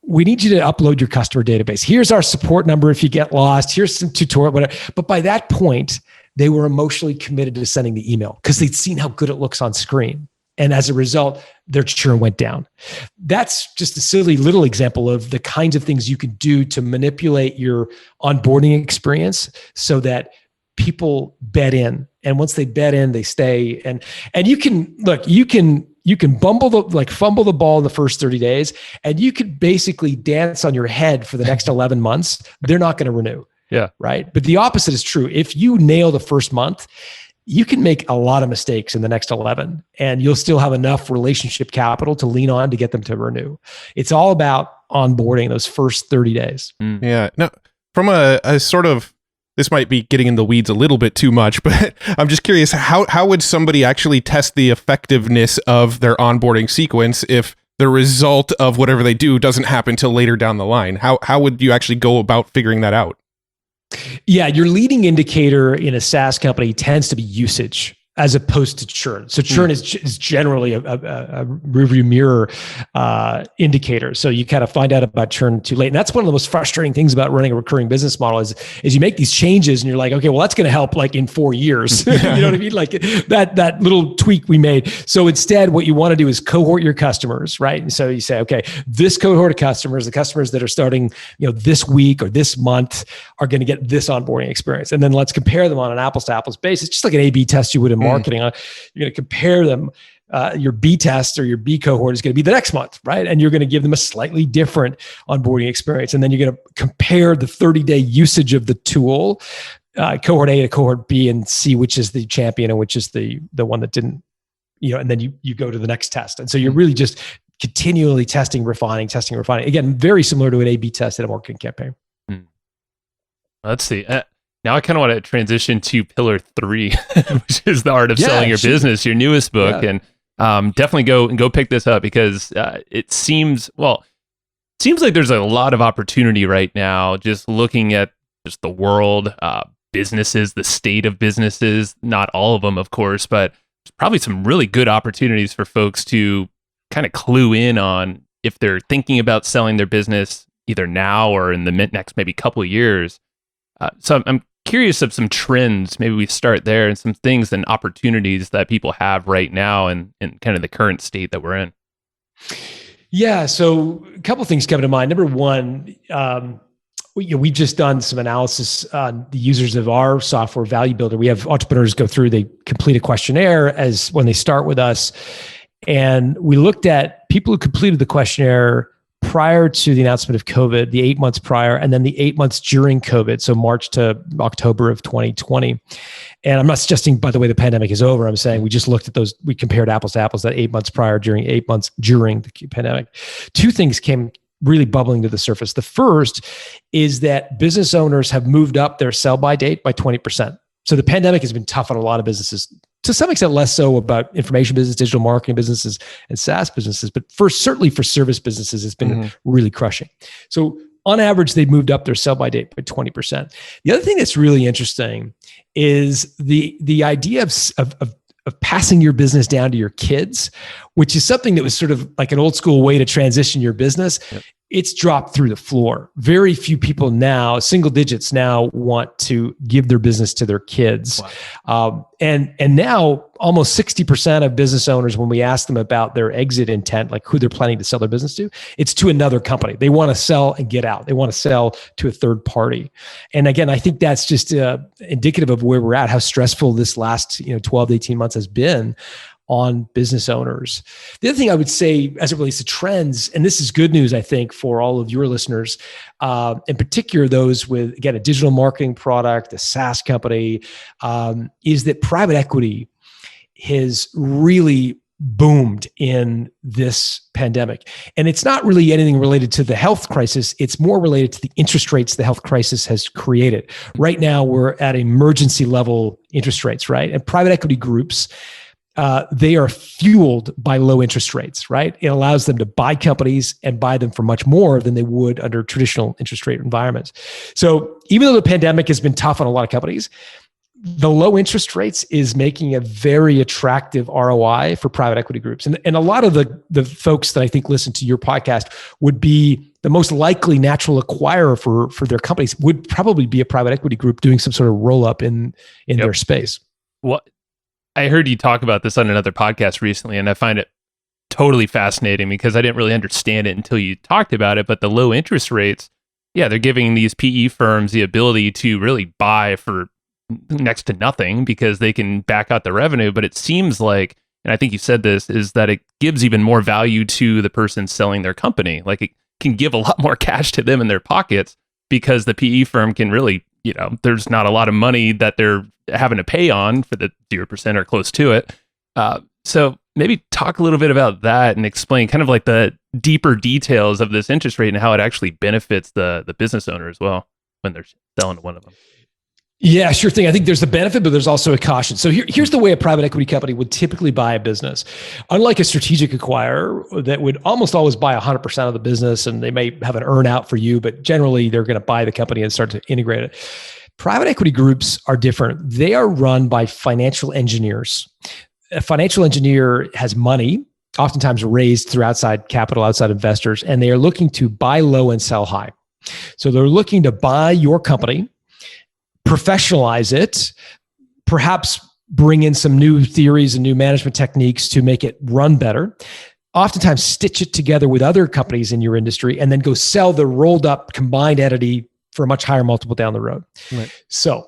We need you to upload your customer database. Here's our support number if you get lost. Here's some tutorial, whatever. But by that point, they were emotionally committed to sending the email because they'd seen how good it looks on screen. And as a result, their churn went down. That's just a silly little example of the kinds of things you can do to manipulate your onboarding experience so that people bed in. And once they bed in, they stay. And you can fumble the ball in the first 30 days, and you could basically dance on your head for the next 11 months. They're not going to renew. Yeah. Right. But the opposite is true. If you nail the first month, you can make a lot of mistakes in the next 11 and you'll still have enough relationship capital to lean on to get them to renew. It's all about onboarding those first 30 days. Yeah. Now, from a sort of, this might be getting in the weeds a little bit too much, but I'm just curious, how would somebody actually test the effectiveness of their onboarding sequence if the result of whatever they do doesn't happen till later down the line? How would you actually go about figuring that out? Yeah, your leading indicator in a SaaS company tends to be usage as opposed to churn. So churn is generally a rearview mirror indicator. So you kind of find out about churn too late. And that's one of the most frustrating things about running a recurring business model is you make these changes and you're like, okay, well, that's going to help like in 4 years. You know what I mean? Like that little tweak we made. So instead, what you want to do is cohort your customers, right? And so you say, okay, this cohort of customers, the customers that are starting, this week or this month are going to get this onboarding experience. And then let's compare them on an apples to apples basis, just like an A/B test you would in marketing. You're going to compare them. Your B test or your B cohort is going to be the next month, right? And you're going to give them a slightly different onboarding experience. And then you're going to compare the 30-day usage of the tool, cohort A to cohort B, and see which is the champion and which is the one that didn't, and then you go to the next test. And so you're really just continually testing, refining. Again, very similar to an A/B test in a marketing campaign. Let's see. Now I kind of want to transition to pillar 3, which is the art of selling your business, your newest book, and definitely go pick this up because it seems like there's a lot of opportunity right now. Just looking at just the world, businesses, the state of businesses, not all of them, of course, but there's probably some really good opportunities for folks to kind of clue in on if they're thinking about selling their business either now or in the next maybe couple of years. So I'm curious of some trends. Maybe we start there and some things and opportunities that people have right now and kind of the current state that we're in. Yeah. So a couple of things come to mind. Number one, we've just done some analysis on the users of our software, Value Builder. We have entrepreneurs go through, they complete a questionnaire as when they start with us. And we looked at people who completed the questionnaire prior to the announcement of COVID, the 8 months prior, and then the 8 months during COVID, so March to October of 2020. And I'm not suggesting, by the way, the pandemic is over. I'm saying we just looked at those, we compared apples to apples, that 8 months prior, during 8 months during the pandemic. Two things came really bubbling to the surface. The first is that business owners have moved up their sell-by date by 20%. So the pandemic has been tough on a lot of businesses, to some extent less so about information business, digital marketing businesses, and SaaS businesses, but certainly for service businesses, it's been really crushing. So on average, they've moved up their sell-by date by 20%. The other thing that's really interesting is the idea of passing your business down to your kids, which is something that was sort of like an old school way to transition your business. Yep. It's dropped through the floor. Very few people now, single digits now, want to give their business to their kids. Wow. And now almost 60% of business owners, when we ask them about their exit intent, like who they're planning to sell their business to, it's to another company. They want to sell and get out. They want to sell to a third party. And again, I think that's just indicative of where we're at, how stressful this last 12 to 18 months has been on business owners. The other thing I would say as it relates to trends, and this is good news, I think, for all of your listeners, in particular those with, again, a digital marketing product, a SaaS company, is that private equity has really boomed in this pandemic. And it's not really anything related to the health crisis. It's more related to the interest rates the health crisis has created. Right now, we're at emergency level interest rates, right? And private equity groups, they are fueled by low interest rates, right? It allows them to buy companies and buy them for much more than they would under traditional interest rate environments. So even though the pandemic has been tough on a lot of companies, the low interest rates is making a very attractive ROI for private equity groups. And a lot of the folks that I think listen to your podcast would be the most likely natural acquirer for their companies would probably be a private equity group doing some sort of roll up in their space. What? I heard you talk about this on another podcast recently, and I find it totally fascinating because I didn't really understand it until you talked about it. But the low interest rates, they're giving these PE firms the ability to really buy for next to nothing because they can back out the revenue. But it seems like, and I think you said this, is that it gives even more value to the person selling their company. Like it can give a lot more cash to them in their pockets because the PE firm can really, there's not a lot of money that they're having to pay on for the 0% or close to it. So maybe talk a little bit about that and explain kind of like the deeper details of this interest rate and how it actually benefits the business owner as well when they're selling to one of them. Yeah, sure thing. I think there's a benefit, but there's also a caution. So here's the way a private equity company would typically buy a business. Unlike a strategic acquirer that would almost always buy 100% of the business, and they may have an earn out for you, but generally they're going to buy the company and start to integrate it. Private equity groups are different. They are run by financial engineers. A financial engineer has money, oftentimes raised through outside capital, outside investors, and they are looking to buy low and sell high. So they're looking to buy your company, professionalize it, perhaps bring in some new theories and new management techniques to make it run better, oftentimes stitch it together with other companies in your industry, and then go sell the rolled up combined entity for a much higher multiple down the road. Right. So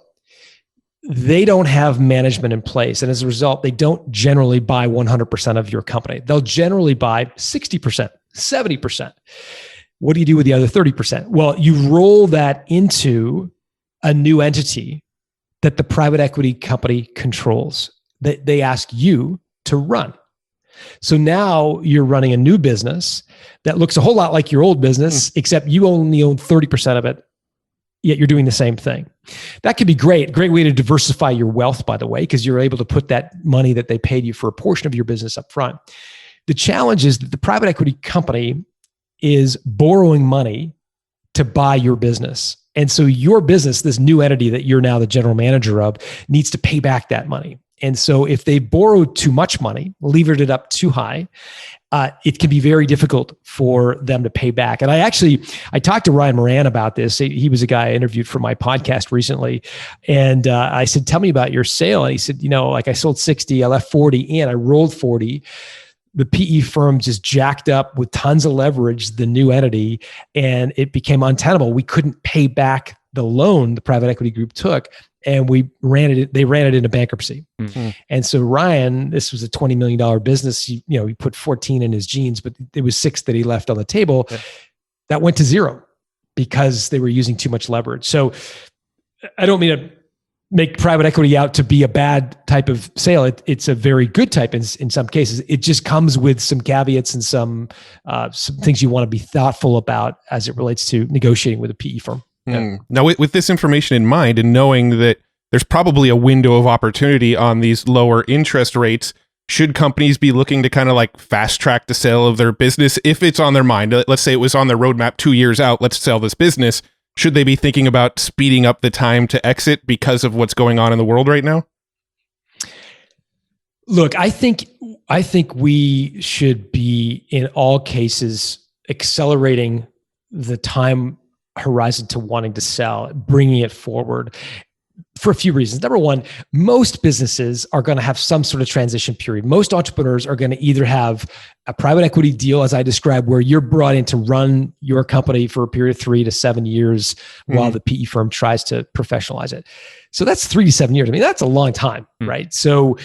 they don't have management in place. And as a result, they don't generally buy 100% of your company. They'll generally buy 60%, 70%. What do you do with the other 30%? Well, you roll that into a new entity that the private equity company controls, that they ask you to run. So now you're running a new business that looks a whole lot like your old business, except you only own 30% of it yet you're doing the same thing. That could be great. Great way to diversify your wealth, by the way, because you're able to put that money that they paid you for a portion of your business up front. The challenge is that the private equity company is borrowing money to buy your business. And so your business, this new entity that you're now the general manager of, needs to pay back that money. And so if they borrow too much money, levered it up too high, it can be very difficult for them to pay back. And I talked to Ryan Moran about this. He was a guy I interviewed for my podcast recently. And I said, tell me about your sale. And he said, I sold 60, I left 40 in, I rolled 40. The PE firm just jacked up with tons of leverage, the new entity, and it became untenable. We couldn't pay back the loan the private equity group took, and they ran it into bankruptcy. Mm-hmm. And so Ryan, this was a $20 million business. He put 14 in his jeans, but it was 6 that he left on the table. Yeah. That went to zero because they were using too much leverage. So I don't mean to make private equity out to be a bad type of sale. It's a very good type in some cases. It just comes with some caveats and some things you want to be thoughtful about as it relates to negotiating with a PE firm. Yeah. Now, with this information in mind and knowing that there's probably a window of opportunity on these lower interest rates, should companies be looking to kind of like fast track the sale of their business if it's on their mind? Let's say it was on their roadmap 2 years out, let's sell this business. Should they be thinking about speeding up the time to exit because of what's going on in the world right now? Look, I think we should be, in all cases, accelerating the time horizon to wanting to sell, bringing it forward for a few reasons. Number one, most businesses are going to have some sort of transition period. Most entrepreneurs are going to either have a private equity deal, as I described, where you're brought in to run your company for a period of 3 to 7 years while the PE firm tries to professionalize it. So that's 3 to 7 years. I mean, that's a long time, right? So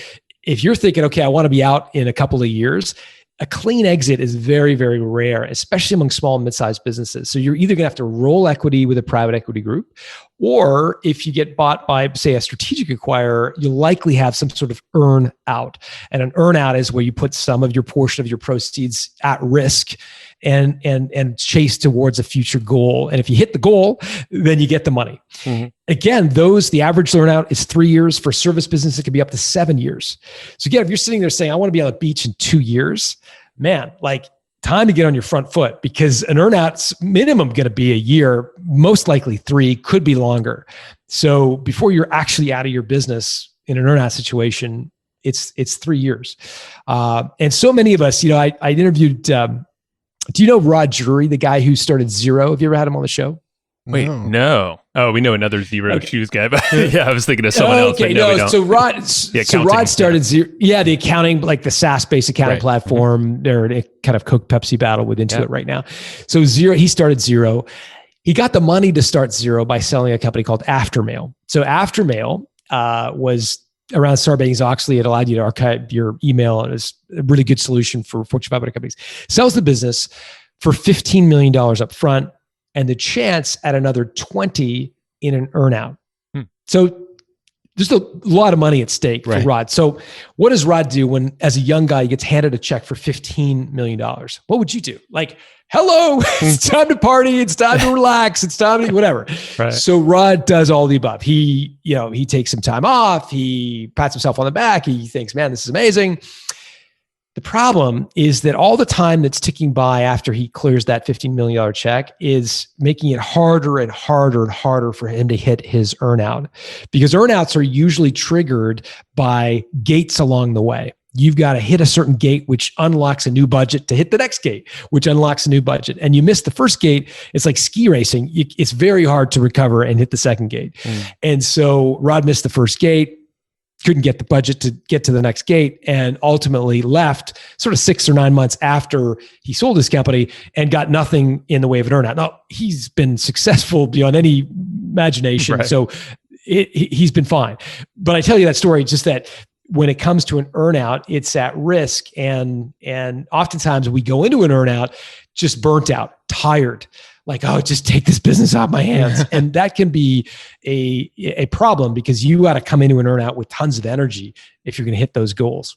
if you're thinking, okay, I want to be out in a couple of years, a clean exit is very, very rare, especially among small and mid-sized businesses. So you're either going to have to roll equity with a private equity group, or if you get bought by, say, a strategic acquirer, you'll likely have some sort of earn out. And an earn out is where you put some of your portion of your proceeds at risk and chase towards a future goal. And if you hit the goal, then you get the money. Mm-hmm. Again, the average earn out is 3 years. For service business, it can be up to 7 years. So again, if you're sitting there saying, I want to be on the beach in 2 years, man, like, time to get on your front foot, because an earnout's minimum going to be a year, most likely 3, could be longer. So before you're actually out of your business in an earnout situation, it's 3 years. And so many of us, I interviewed, do you know Rod Drury, the guy who started Xero? Have you ever had him on the show? Wait, no. Oh, we know another Xero shoes guy, but yeah, I was thinking of someone else. Okay, no. So Rod started Xero. Yeah, the accounting, like the SaaS-based accounting platform. Mm-hmm. They're in a kind of Coke Pepsi battle with Intuit right now. So he started Xero. He got the money to start Xero by selling a company called Aftermail. So Aftermail was around Sarbanes-Oxley. It allowed you to archive your email, and it was a really good solution for Fortune 500 companies. Sells the business for $15 million up front, and the chance at another 20 in an earnout. So there's a lot of money at stake for Rod. So what does Rod do when, as a young guy, he gets handed a check for $15 million? What would you do? Like, hello, it's time to party. It's time to relax. It's time to whatever. Right. So Rod does all the above. He takes some time off. He pats himself on the back. He thinks, man, this is amazing. The problem is that all the time that's ticking by after he clears that $15 million check is making it harder and harder and harder for him to hit his earnout, because earnouts are usually triggered by gates along the way. You've got to hit a certain gate, which unlocks a new budget, to hit the next gate, which unlocks a new budget. And you miss the first gate, it's like ski racing. It's very hard to recover and hit the second gate. And so Rod missed the first gate, couldn't get the budget to get to the next gate, and ultimately left sort of 6 or 9 months after he sold his company and got nothing in the way of an earnout. Now, he's been successful beyond any imagination. Right. So he's been fine. But I tell you that story just that when it comes to an earnout, it's at risk. And oftentimes we go into an earnout just burnt out, tired, like, oh, just take this business off my hands. And that can be a problem, because you got to come into an earnout with tons of energy if you're going to hit those goals.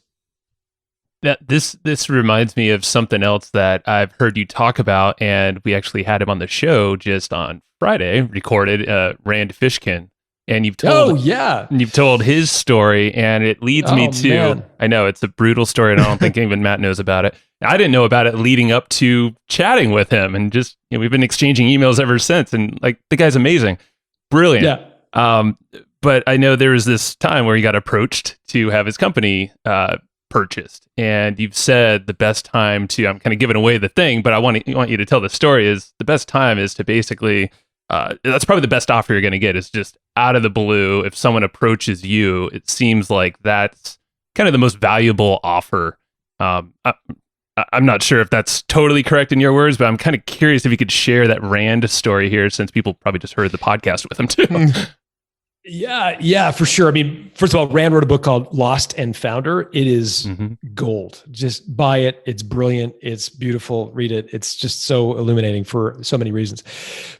This reminds me of something else that I've heard you talk about, and we actually had him on the show just on Friday, recorded, Rand Fishkin. And you've told his story, and it leads me to, man. I know it's a brutal story, and I don't think even Matt knows about it. I didn't know about it leading up to chatting with him, and just, we've been exchanging emails ever since, and like, the guy's amazing. Brilliant. Yeah. But I know there was this time where he got approached to have his company purchased, and you've said the best time to, I'm kind of giving away the thing, but I want you to tell the story, is the best time is to basically, that's probably the best offer you're going to get, is just out of the blue. If someone approaches you, it seems like that's kind of the most valuable offer. I'm not sure if that's totally correct in your words, but I'm kind of curious if you could share that Rand story here, since people probably just heard the podcast with him too. Yeah, for sure. I mean, first of all, Rand wrote a book called Lost and Founder. It is gold. Just buy it. It's brilliant. It's beautiful. Read it. It's just so illuminating for so many reasons.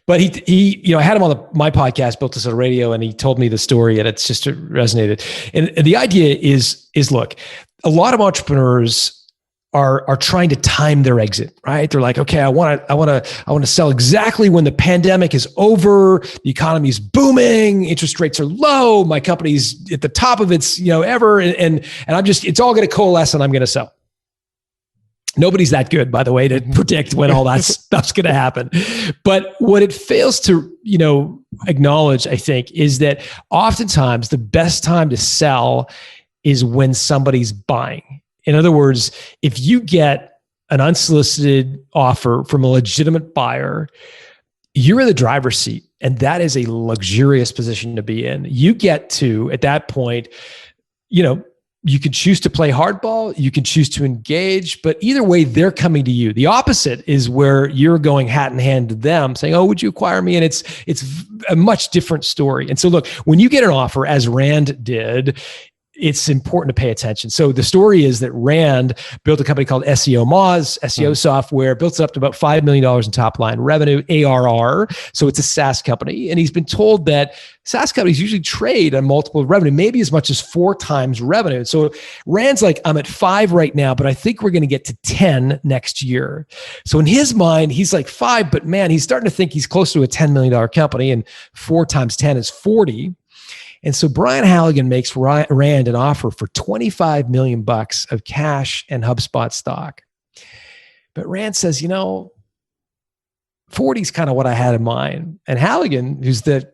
But he I had him on my podcast, Built to Sell Radio, and he told me the story, and it's just resonated. And the idea is look, a lot of entrepreneurs are trying to time their exit, right? They're like, okay, I want to sell exactly when the pandemic is over, the economy is booming, interest rates are low, my company's at the top of its, ever, and I'm just, it's all going to coalesce and I'm going to sell. Nobody's that good, by the way, to predict when all that stuff's going to happen. But what it fails to, acknowledge, I think, is that oftentimes the best time to sell is when somebody's buying. In other words, if you get an unsolicited offer from a legitimate buyer, you're in the driver's seat, and that is a luxurious position to be in. You get to, at that point, you can choose to play hardball, you can choose to engage, but either way, they're coming to you. The opposite is where you're going hat in hand to them, saying, "Oh, would you acquire me?" And it's a much different story. And so, look, when you get an offer, as Rand did, it's important to pay attention. So the story is that Rand built a company called SEO Moz, SEO software, built it up to about $5 million in top line revenue, ARR. So it's a SaaS company. And he's been told that SaaS companies usually trade on multiple revenue, maybe as much as 4 times revenue. So Rand's like, I'm at 5 right now, but I think we're going to get to 10 next year. So in his mind, he's like 5, but man, he's starting to think he's close to a $10 million company, and 4 times 10 is 40. And so Brian Halligan makes Rand an offer for $25 million of cash and HubSpot stock. But Rand says, 40 is kind of what I had in mind. And Halligan, who's the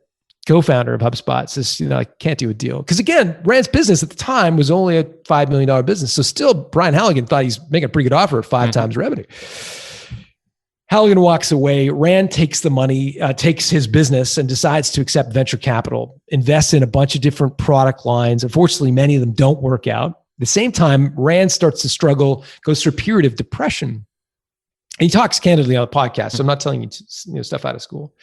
co-founder of HubSpot, says, I can't do a deal. Because again, Rand's business at the time was only a $5 million business. So still, Brian Halligan thought he's making a pretty good offer at 5 times revenue. Halligan walks away. Rand takes the money, takes his business, and decides to accept venture capital, invests in a bunch of different product lines. Unfortunately, many of them don't work out. At the same time, Rand starts to struggle, goes through a period of depression. And he talks candidly on the podcast, so I'm not telling you stuff out of school.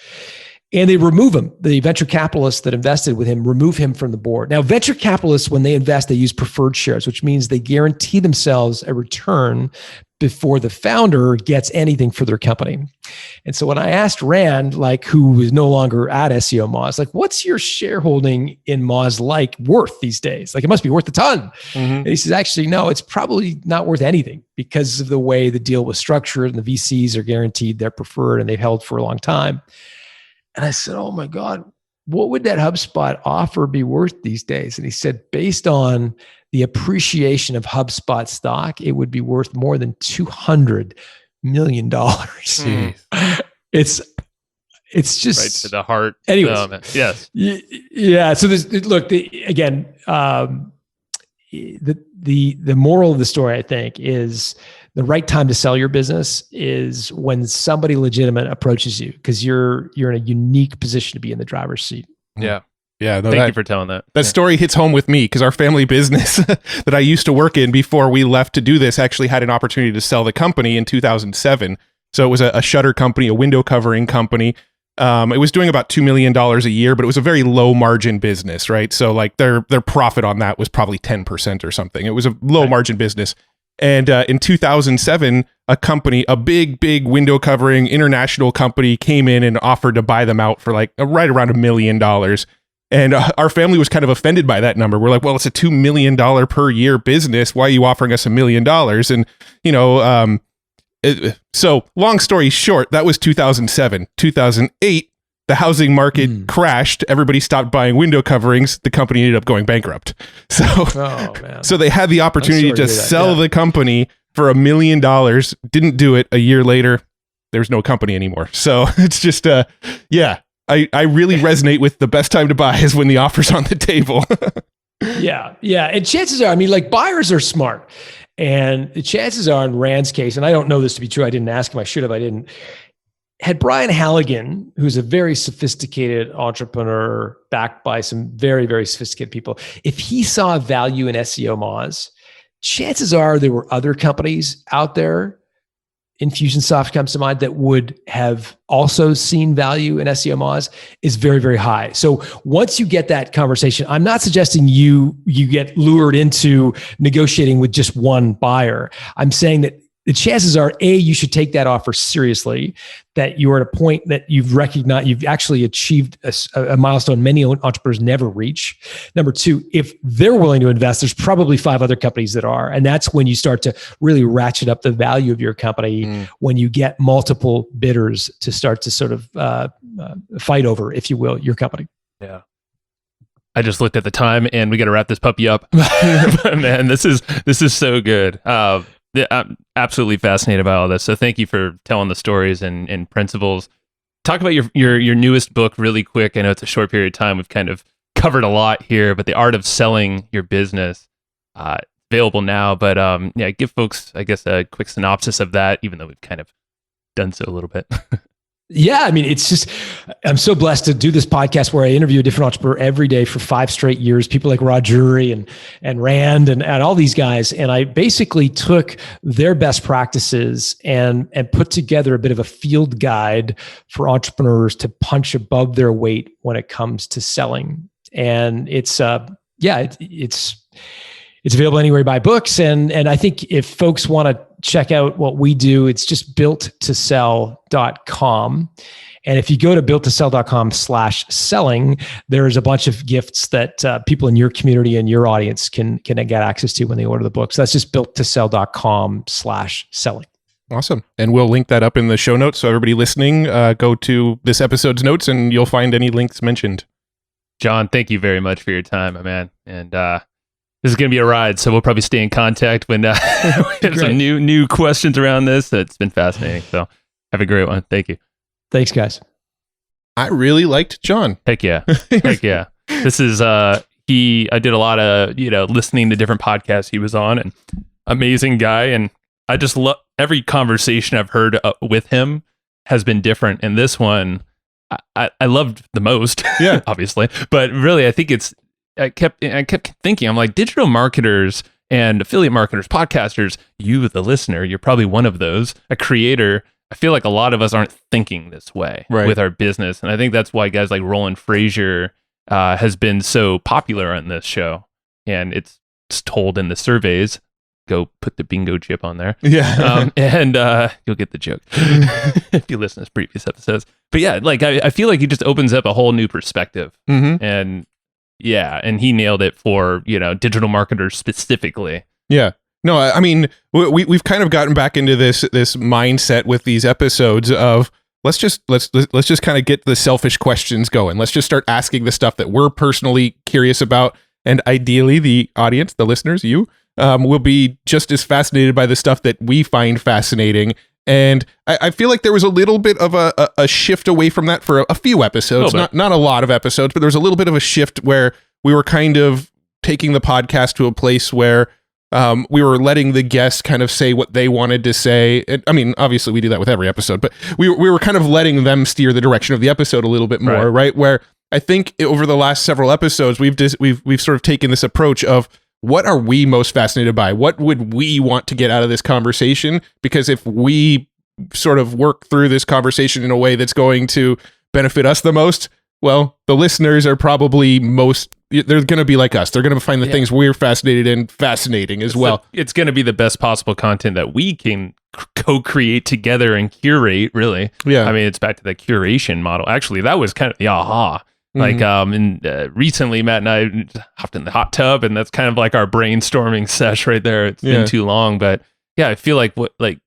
And they remove him. The venture capitalists that invested with him remove him from the board. Now, venture capitalists, when they invest, they use preferred shares, which means they guarantee themselves a return before the founder gets anything for their company. And so when I asked Rand, who is no longer at SEO Moz, what's your shareholding in Moz worth these days? It must be worth a ton. And he says, actually, no, it's probably not worth anything because of the way the deal was structured, and the VCs are guaranteed they're preferred and they've held for a long time. And I said, oh my God, what would that HubSpot offer be worth these days? And he said, based on the appreciation of HubSpot stock, it would be worth more than $200 million. It's just right to the heart. Anyways, yes. Yeah. So the moral of the story, I think, is the right time to sell your business is when somebody legitimate approaches you, because you're in a unique position to be in the driver's seat. Yeah. Yeah. No, Thank you for telling that. That story hits home with me, because our family business that I used to work in before we left to do this actually had an opportunity to sell the company in 2007. So it was a shutter company, a window covering company. It was doing about $2 million a year, but it was a very low margin business, right? So their profit on that was probably 10% or something. It was a low margin business. And in 2007, a big window covering international company came in and offered to buy them out for right around $1 million. And our family was kind of offended by that number. We're like, well, it's a $2 million per year business. Why are you offering us $1 million? And, so long story short, that was 2007. 2008, the housing market crashed. Everybody stopped buying window coverings. The company ended up going bankrupt. So, so they had the opportunity to sell the company for $1 million. Didn't do it. A year later, there's no company anymore. So it's just, I really resonate with the best time to buy is when the offer's on the table. Yeah. And chances are, buyers are smart. And the chances are in Rand's case, and I don't know this to be true, I didn't ask him, I should have, I didn't. Had Brian Halligan, who's a very sophisticated entrepreneur backed by some very, very sophisticated people, if he saw value in SEO Moz, chances are there were other companies out there, Infusionsoft comes to mind, that would have also seen value in SEO Moz is very, very high. So once you get that conversation, I'm not suggesting you get lured into negotiating with just one buyer. I'm saying that the chances are, A, you should take that offer seriously, that you're at a point that you've recognized, you've actually achieved a milestone many entrepreneurs never reach. Number two, if they're willing to invest, there's probably 5 other companies that are. And that's when you start to really ratchet up the value of your company, when you get multiple bidders to start to sort of fight over, if you will, your company. Yeah. I just looked at the time and we got to wrap this puppy up. Man, this is so good. I'm absolutely fascinated by all this. So thank you for telling the stories and principles. Talk about your newest book really quick. I know it's a short period of time. We've kind of covered a lot here, but The Art of Selling Your Business, available now. But give folks, I guess, a quick synopsis of that, even though we've kind of done so a little bit. Yeah, it's just, I'm so blessed to do this podcast where I interview a different entrepreneur every day for 5 straight years, people like Roger and Rand and all these guys. And I basically took their best practices and put together a bit of a field guide for entrepreneurs to punch above their weight when it comes to selling. And it's available anywhere you buy books. And I think if folks want to check out what we do, it's just builttosell.com. And if you go to builttosell.com/selling, there's a bunch of gifts that people in your community and your audience can get access to when they order the book. So that's just builttosell.com/selling. Awesome. And we'll link that up in the show notes. So everybody listening, go to this episode's notes and you'll find any links mentioned. John, thank you very much for your time, my man. And this is going to be a ride, so we'll probably stay in contact when we have some new questions around this. It's been fascinating. So have a great one. Thank you. Thanks, guys. I really liked John. Heck yeah. Heck yeah. This is, I did a lot of, listening to different podcasts he was on, and amazing guy. And I just love every conversation I've heard with him has been different. And this one, I loved the most, obviously. But really, I think I kept thinking, I'm like, digital marketers and affiliate marketers, podcasters, you, the listener, you're probably one of those, a creator. I feel like a lot of us aren't thinking this way with our business. And I think that's why guys like Roland Frazier has been so popular on this show. And it's told in the surveys, go put the bingo chip on there. Yeah. And you'll get the joke if you listen to previous episodes. But yeah, like I feel like he just opens up a whole new perspective. And yeah, and he nailed it for, digital marketers specifically. Yeah. No, I mean, we've kind of gotten back into this mindset with these episodes of let's just kind of get the selfish questions going. Let's just start asking the stuff that we're personally curious about, and ideally the audience, the listeners, you will be just as fascinated by the stuff that we find fascinating. And I feel like there was a little bit of a shift away from that for a few episodes, not a lot of episodes, but there was a little bit of a shift where we were kind of taking the podcast to a place where we were letting the guests kind of say what they wanted to say. And, I mean, obviously we do that with every episode, but we were kind of letting them steer the direction of the episode a little bit more, right? Where I think over the last several episodes, we've sort of taken this approach of, what are we most fascinated by? What would we want to get out of this conversation? Because if we sort of work through this conversation in a way that's going to benefit us the most, well, the listeners are probably they're going to be like us. They're going to find the things we're fascinated in fascinating as well. It's going to be the best possible content that we can co-create together and curate, really. Yeah. I mean, it's back to the curation model. Actually, that was kind of the aha. Like, and recently Matt and I hopped in the hot tub, and that's kind of like our brainstorming sesh right there. It's been too long, but yeah, I feel like what, like,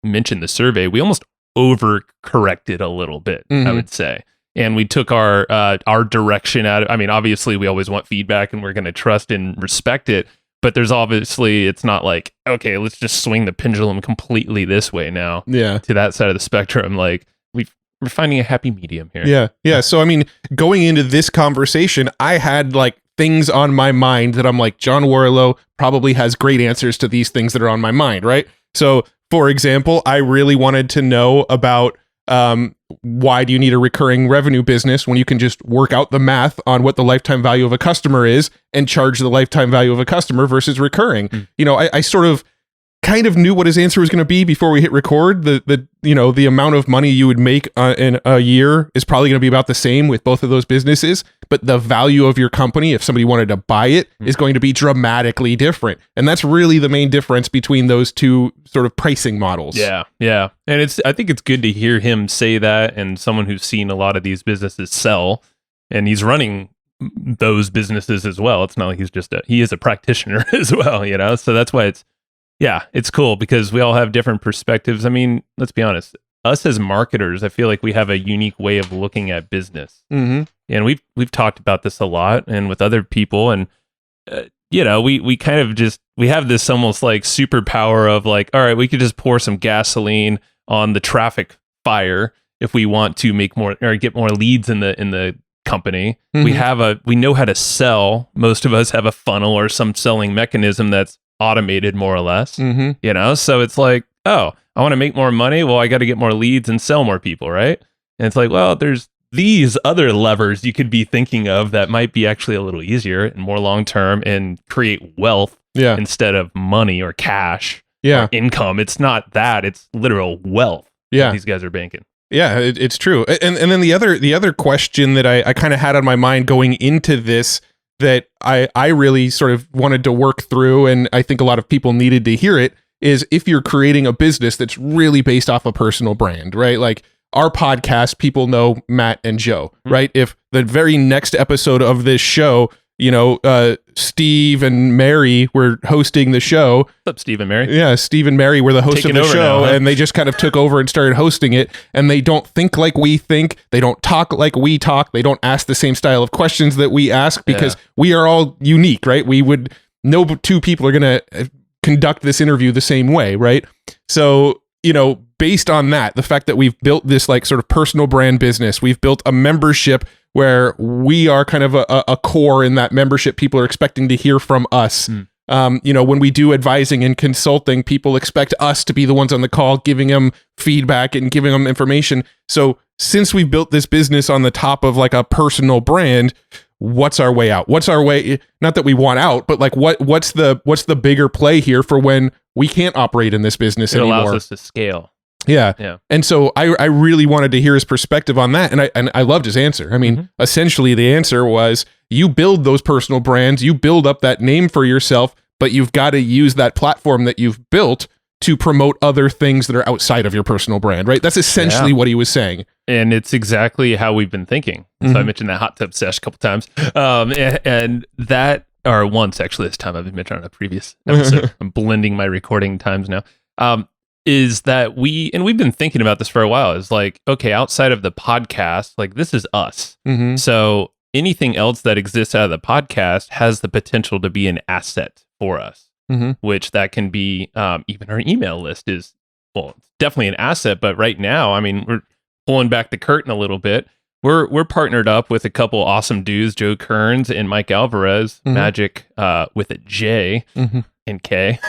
mentioned the survey, we almost overcorrected a little bit, I would say. And we took our direction out of, I mean, obviously we always want feedback and we're going to trust and respect it, but there's obviously, it's not like, okay, let's just swing the pendulum completely this way now to that side of the spectrum. Like, we're finding a happy medium here. Yeah. So, I mean, going into this conversation, I had like things on my mind that I'm like, John Warrillow probably has great answers to these things that are on my mind, right? So, for example, I really wanted to know about why do you need a recurring revenue business when you can just work out the math on what the lifetime value of a customer is and charge the lifetime value of a customer versus recurring. You know, I sort of kind of knew what his answer was going to be before we hit record. The amount of money you would make in a year is probably going to be about the same with both of those businesses, but the value of your company, if somebody wanted to buy it, is going to be dramatically different. And that's really the main difference between those two sort of pricing models. Yeah. And I think it's good to hear him say that, and someone who's seen a lot of these businesses sell, and he's running those businesses as well. It's not like he is a practitioner as well, you know? So that's why it's cool, because we all have different perspectives. I mean, let's be honest. Us as marketers, I feel like we have a unique way of looking at business. And we've talked about this a lot and with other people. And, we kind of we have this almost like superpower of like, all right, we could just pour some gasoline on the traffic fire if we want to make more or get more leads in the company. We know how to sell. Most of us have a funnel or some selling mechanism that's automated more or less, so it's like, oh, I want to make more money. Well, I got to get more leads and sell more people, right? And it's like, well, there's these other levers you could be thinking of that might be actually a little easier and more long-term and create wealth instead of money or cash or income. It's not that, it's literal wealth that these guys are banking. Yeah, it's true. And then the other question that I kind of had on my mind going into this that I really sort of wanted to work through, and I think a lot of people needed to hear it, is if you're creating a business that's really based off a personal brand, right? Like our podcast, people know Matt and Joe, right? If the very next episode of this show, Steve and Mary were hosting the show. What's up, Steve and Mary? Yeah, Steve and Mary were the hosts of the show, and they just kind of took over and started hosting it. And they don't think like we think. They don't talk like we talk. They don't ask the same style of questions that we ask, because we are all unique, right? No two people are going to conduct this interview the same way, right? So, based on that, the fact that we've built this like sort of personal brand business, we've built a membership where we are kind of a core in that membership. People are expecting to hear from us. When we do advising and consulting, people expect us to be the ones on the call, giving them feedback and giving them information. So since we've built this business on the top of like a personal brand, what's our way out? What's our way? Not that we want out, but like what's the bigger play here for when we can't operate in this business anymore? It allows us to scale. Yeah. And so I really wanted to hear his perspective on that. And I loved his answer. I mean, essentially the answer was, you build those personal brands, you build up that name for yourself, but you've got to use that platform that you've built to promote other things that are outside of your personal brand, right? That's essentially what he was saying. And it's exactly how we've been thinking. So I mentioned that hot tub sesh a couple times. And that, or once actually this time, I've mentioned on a previous episode. I'm blending my recording times now. Is that we've been thinking about this for a while, is like, okay, outside of the podcast, like this is us. So anything else that exists out of the podcast has the potential to be an asset for us, which that can be, even our email list is, well, it's definitely an asset. But right now, I mean, we're pulling back the curtain a little bit. We're partnered up with a couple awesome dudes, Joe Kearns and Mike Alvarez, Magic with a J and K.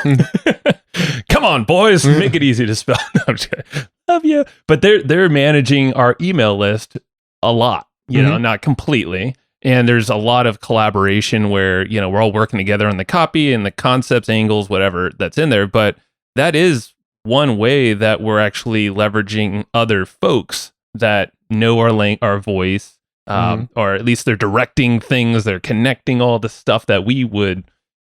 Come on, boys, make it easy to spell. No, I'm just kidding. Love you. But they're managing our email list a lot, not completely. And there's a lot of collaboration where, we're all working together on the copy and the concepts, angles, whatever that's in there. But that is one way that we're actually leveraging other folks that know our voice, or at least they're directing things, they're connecting all the stuff that we would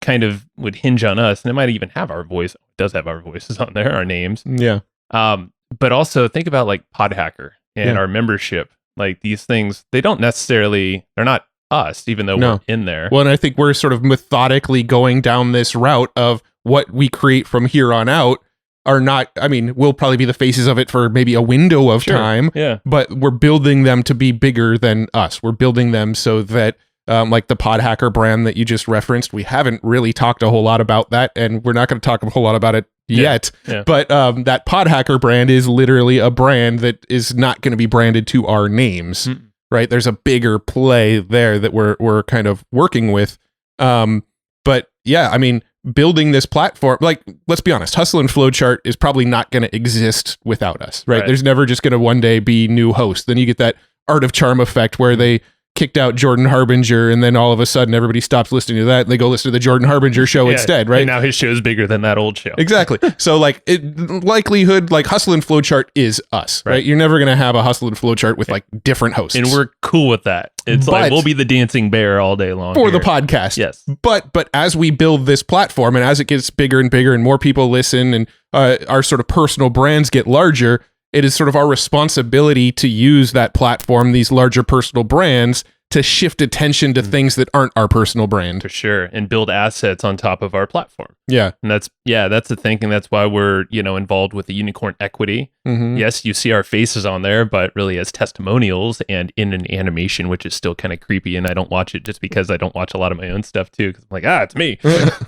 hinge on us, and it might even have our voice. It does have our voices on there, our names. Yeah. But also think about like Podhacker and our membership. Like these things, they're not us, even though we're in there. Well, and I think we're sort of methodically going down this route of what we create from here on out are not, I mean, we'll probably be the faces of it for maybe a window of time, but we're building them to be bigger than us. We're building them so that like the Pod Hacker brand that you just referenced, we haven't really talked a whole lot about that, and we're not going to talk a whole lot about it yet. But that Pod Hacker brand is literally a brand that is not going to be branded to our names, right? There's a bigger play there that we're kind of working with. But yeah, I mean, building this platform, like, let's be honest, Hustle and Flowchart is probably not going to exist without us, right? There's never just going to one day be new hosts. Then you get that Art of Charm effect where they kicked out Jordan Harbinger, and then all of a sudden everybody stops listening to that and they go listen to the Jordan Harbinger show instead, right? And now his show is bigger than that old show. Exactly. So like likelihood, like Hustle and Flowchart is us, right? You're never going to have a Hustle and Flowchart with like different hosts. And we're cool with that. It's like we'll be the dancing bear all day long for the podcast. Yes. But as we build this platform and as it gets bigger and bigger and more people listen and our sort of personal brands get larger, it is sort of our responsibility to use that platform, these larger personal brands, to shift attention to things that aren't our personal brand. For sure. And build assets on top of our platform. Yeah. And that's the thinking. That's why we're, involved with the Unicorn Equity. Yes, you see our faces on there, but really as testimonials and in an animation, which is still kind of creepy. And I don't watch it just because I don't watch a lot of my own stuff too. Cause I'm like, it's me.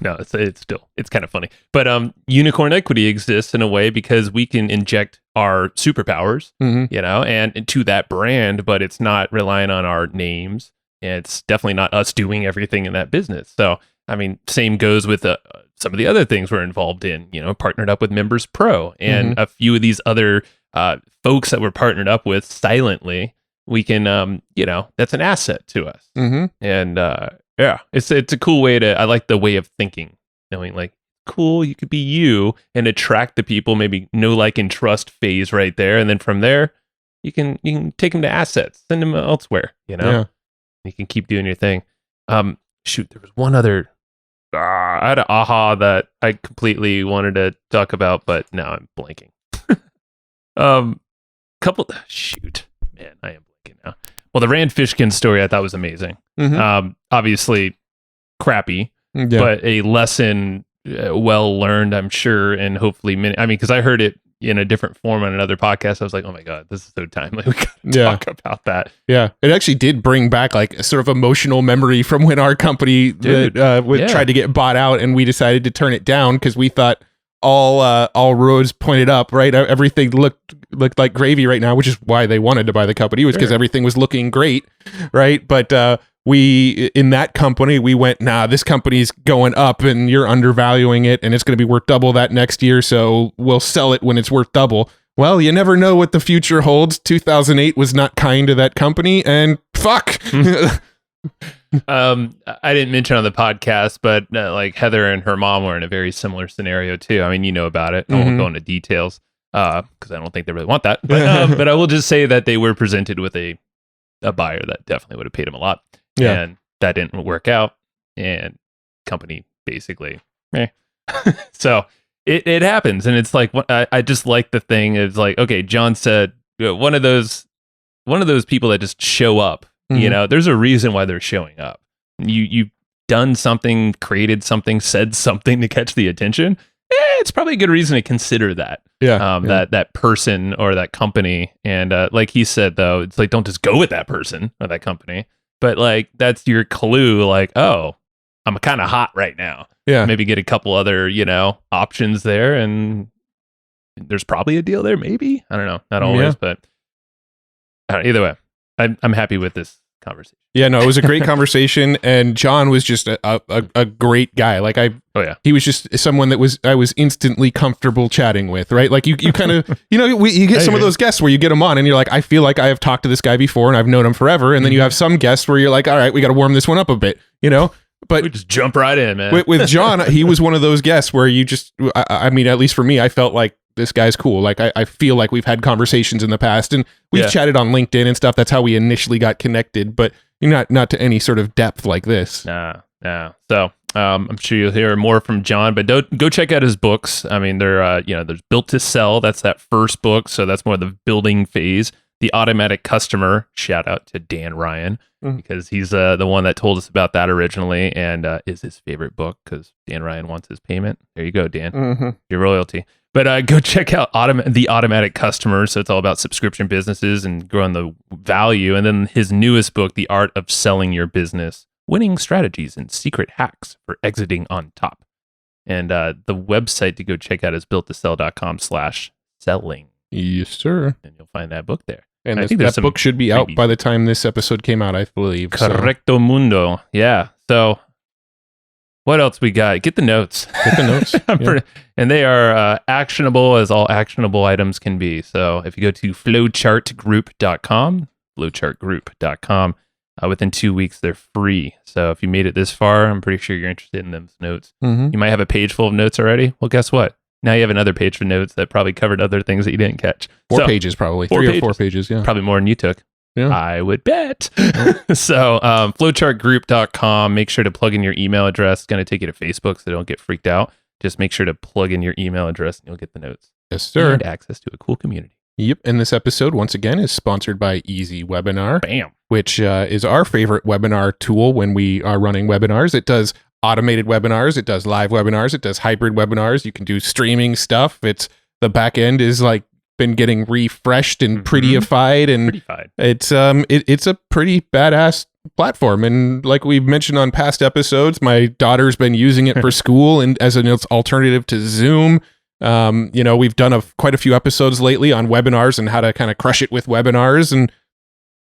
No, it's kind of funny. But Unicorn Equity exists in a way because we can inject our superpowers, and to that brand, but it's not relying on our names. It's definitely not us doing everything in that business. So, I mean, same goes with some of the other things we're involved in, partnered up with Members Pro and a few of these other folks that we're partnered up with silently. We can, that's an asset to us. And it's a cool way I like the way of thinking, knowing like, cool, you could be you and attract the people, maybe know, like, and trust phase right there. And then from there, you can take them to assets, send them elsewhere, you can keep doing your thing. Shoot, there was one other, I had an aha that I completely wanted to talk about, but now I'm blanking. Shoot, man, I am blanking now. Well, the Rand Fishkin story I thought was amazing. Obviously crappy, but a lesson well learned, I'm sure, and hopefully because I heard it in a different form on another podcast. I was like, oh my god, this is so timely. We gotta talk about that. Yeah, it actually did bring back like a sort of emotional memory from when our company tried to get bought out, and we decided to turn it down because we thought all roads pointed up, right? Everything looked like gravy right now, which is why they wanted to buy the company, was because everything was looking great, right? But we, in that company, we went, this company's going up and you're undervaluing it and it's going to be worth double that next year. So we'll sell it when it's worth double. Well, you never know what the future holds. 2008 was not kind to that company, and fuck. I didn't mention on the podcast, but like Heather and her mom were in a very similar scenario too. I mean, you know about it. I won't go into details because I don't think they really want that. But I will just say that they were presented with a buyer that definitely would have paid them a lot. Yeah. And that didn't work out, and company basically, so it happens. And it's like, I just like the thing is like, okay, John said, one of those people that just show up, there's a reason why they're showing up. You've done something, created something, said something to catch the attention. It's probably a good reason to consider that. That person or that company. And like he said, though, it's like, don't just go with that person or that company. But like, that's your clue. Like, oh, I'm kind of hot right now. Yeah. Maybe get a couple other, options there. And there's probably a deal there. Maybe. I don't know. Not always, but either way, I'm happy with this conversation. Yeah, no, it was a great conversation. And John was just a great guy. Like he was just someone that I was instantly comfortable chatting with, right? Like you kind of, you get some of those guests where you get them on and you're like, I feel like I have talked to this guy before and I've known him forever. And then you have some guests where you're like, all right, we got to warm this one up a bit, But we just jump right in, man. With John, he was one of those guests where you just, I mean, at least for me, I felt like this guy's cool. Like I feel like we've had conversations in the past and we've chatted on LinkedIn and stuff. That's how we initially got connected, but not to any sort of depth like this. Nah. So I'm sure you'll hear more from John, but go check out his books. I mean, they're there's Built to Sell. That's that first book. So that's more the building phase. The Automatic Customer. Shout out to Dan Ryan because he's the one that told us about that originally and is his favorite book because Dan Ryan wants his payment. There you go, Dan. Your royalty. But go check out The Automatic Customer. So it's all about subscription businesses and growing the value. And then his newest book, The Art of Selling Your Business, Winning Strategies and Secret Hacks for Exiting on Top. And the website to go check out is builttosell.com/selling. Yes, sir. And you'll find that book there. And I think that book should be out by the time this episode came out, I believe. Correcto mundo. Yeah. So what else we got? Get the notes. Get the notes. And they are actionable as all actionable items can be. So if you go to flowchartgroup.com, within 2 weeks, they're free. So if you made it this far, I'm pretty sure you're interested in those notes. You might have a page full of notes already. Well, guess what? Now you have another page for notes that probably covered other things that you didn't catch. Four pages, probably. 3 or 4 pages, yeah. Probably more than you took. Yeah. I would bet. So flowchartgroup.com. Make sure to plug in your email address. It's going to take you to Facebook, so don't get freaked out. Just make sure to plug in your email address and you'll get the notes. Yes, sir. And access to a cool community. Yep. And this episode, once again, is sponsored by Easy Webinar. Bam. Which is our favorite webinar tool when we are running webinars. It does automated webinars. It does live webinars. It does hybrid webinars. You can do streaming stuff. It's the back end is like been getting refreshed and prettified, and it's a pretty badass platform. And like we've mentioned on past episodes, my daughter's been using it for school and as an alternative to Zoom. We've done quite a few episodes lately on webinars and how to kind of crush it with webinars, and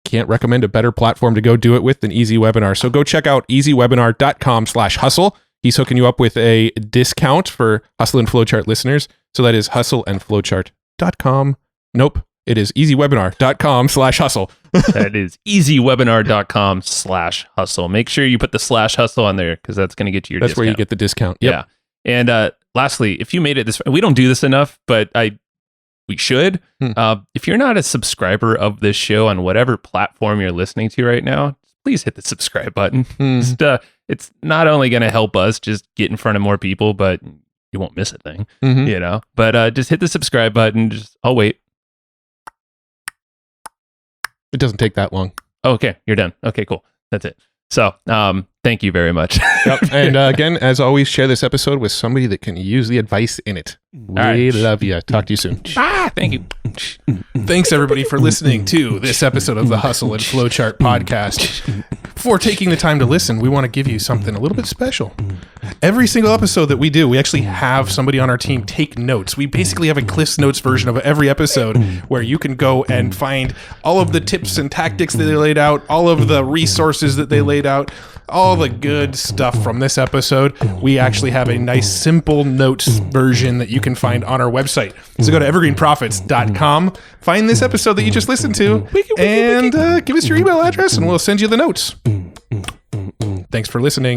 can't recommend a better platform to go do it with than Easy Webinar. So go check out easywebinar.com/hustle. He's hooking you up with a discount for Hustle and Flowchart listeners. So that is hustleandflowchart.com. Nope. It is easywebinar.com/hustle. That is easywebinar.com/hustle. Make sure you put the /hustle on there because that's going to get you your discount. That's where you get the discount. Yep. Yeah. And lastly, if you made it this far, we don't do this enough, but we should. If you're not a subscriber of this show on whatever platform you're listening to right now, please hit the subscribe button. It's not only going to help us just get in front of more people, but you won't miss a thing, But just hit the subscribe button. I'll wait. It doesn't take that long. Okay, you're done. Okay, cool. That's it. So, thank you very much. Yep. And again, as always, share this episode with somebody that can use the advice in it. We love you. Talk to you soon. Thank you. Thanks, everybody, for listening to this episode of the Hustle and Flowchart podcast. Before taking the time to listen, we want to give you something a little bit special. Every single episode that we do, we actually have somebody on our team take notes. We basically have a Cliff's Notes version of every episode where you can go and find all of the tips and tactics that they laid out, all of the resources that they laid out, all the good stuff from this episode. We actually have a nice, simple notes version that you can find on our website. So go to evergreenprofits.com, find this episode that you just listened to, and give us your email address, and we'll send you the notes. Thanks for listening.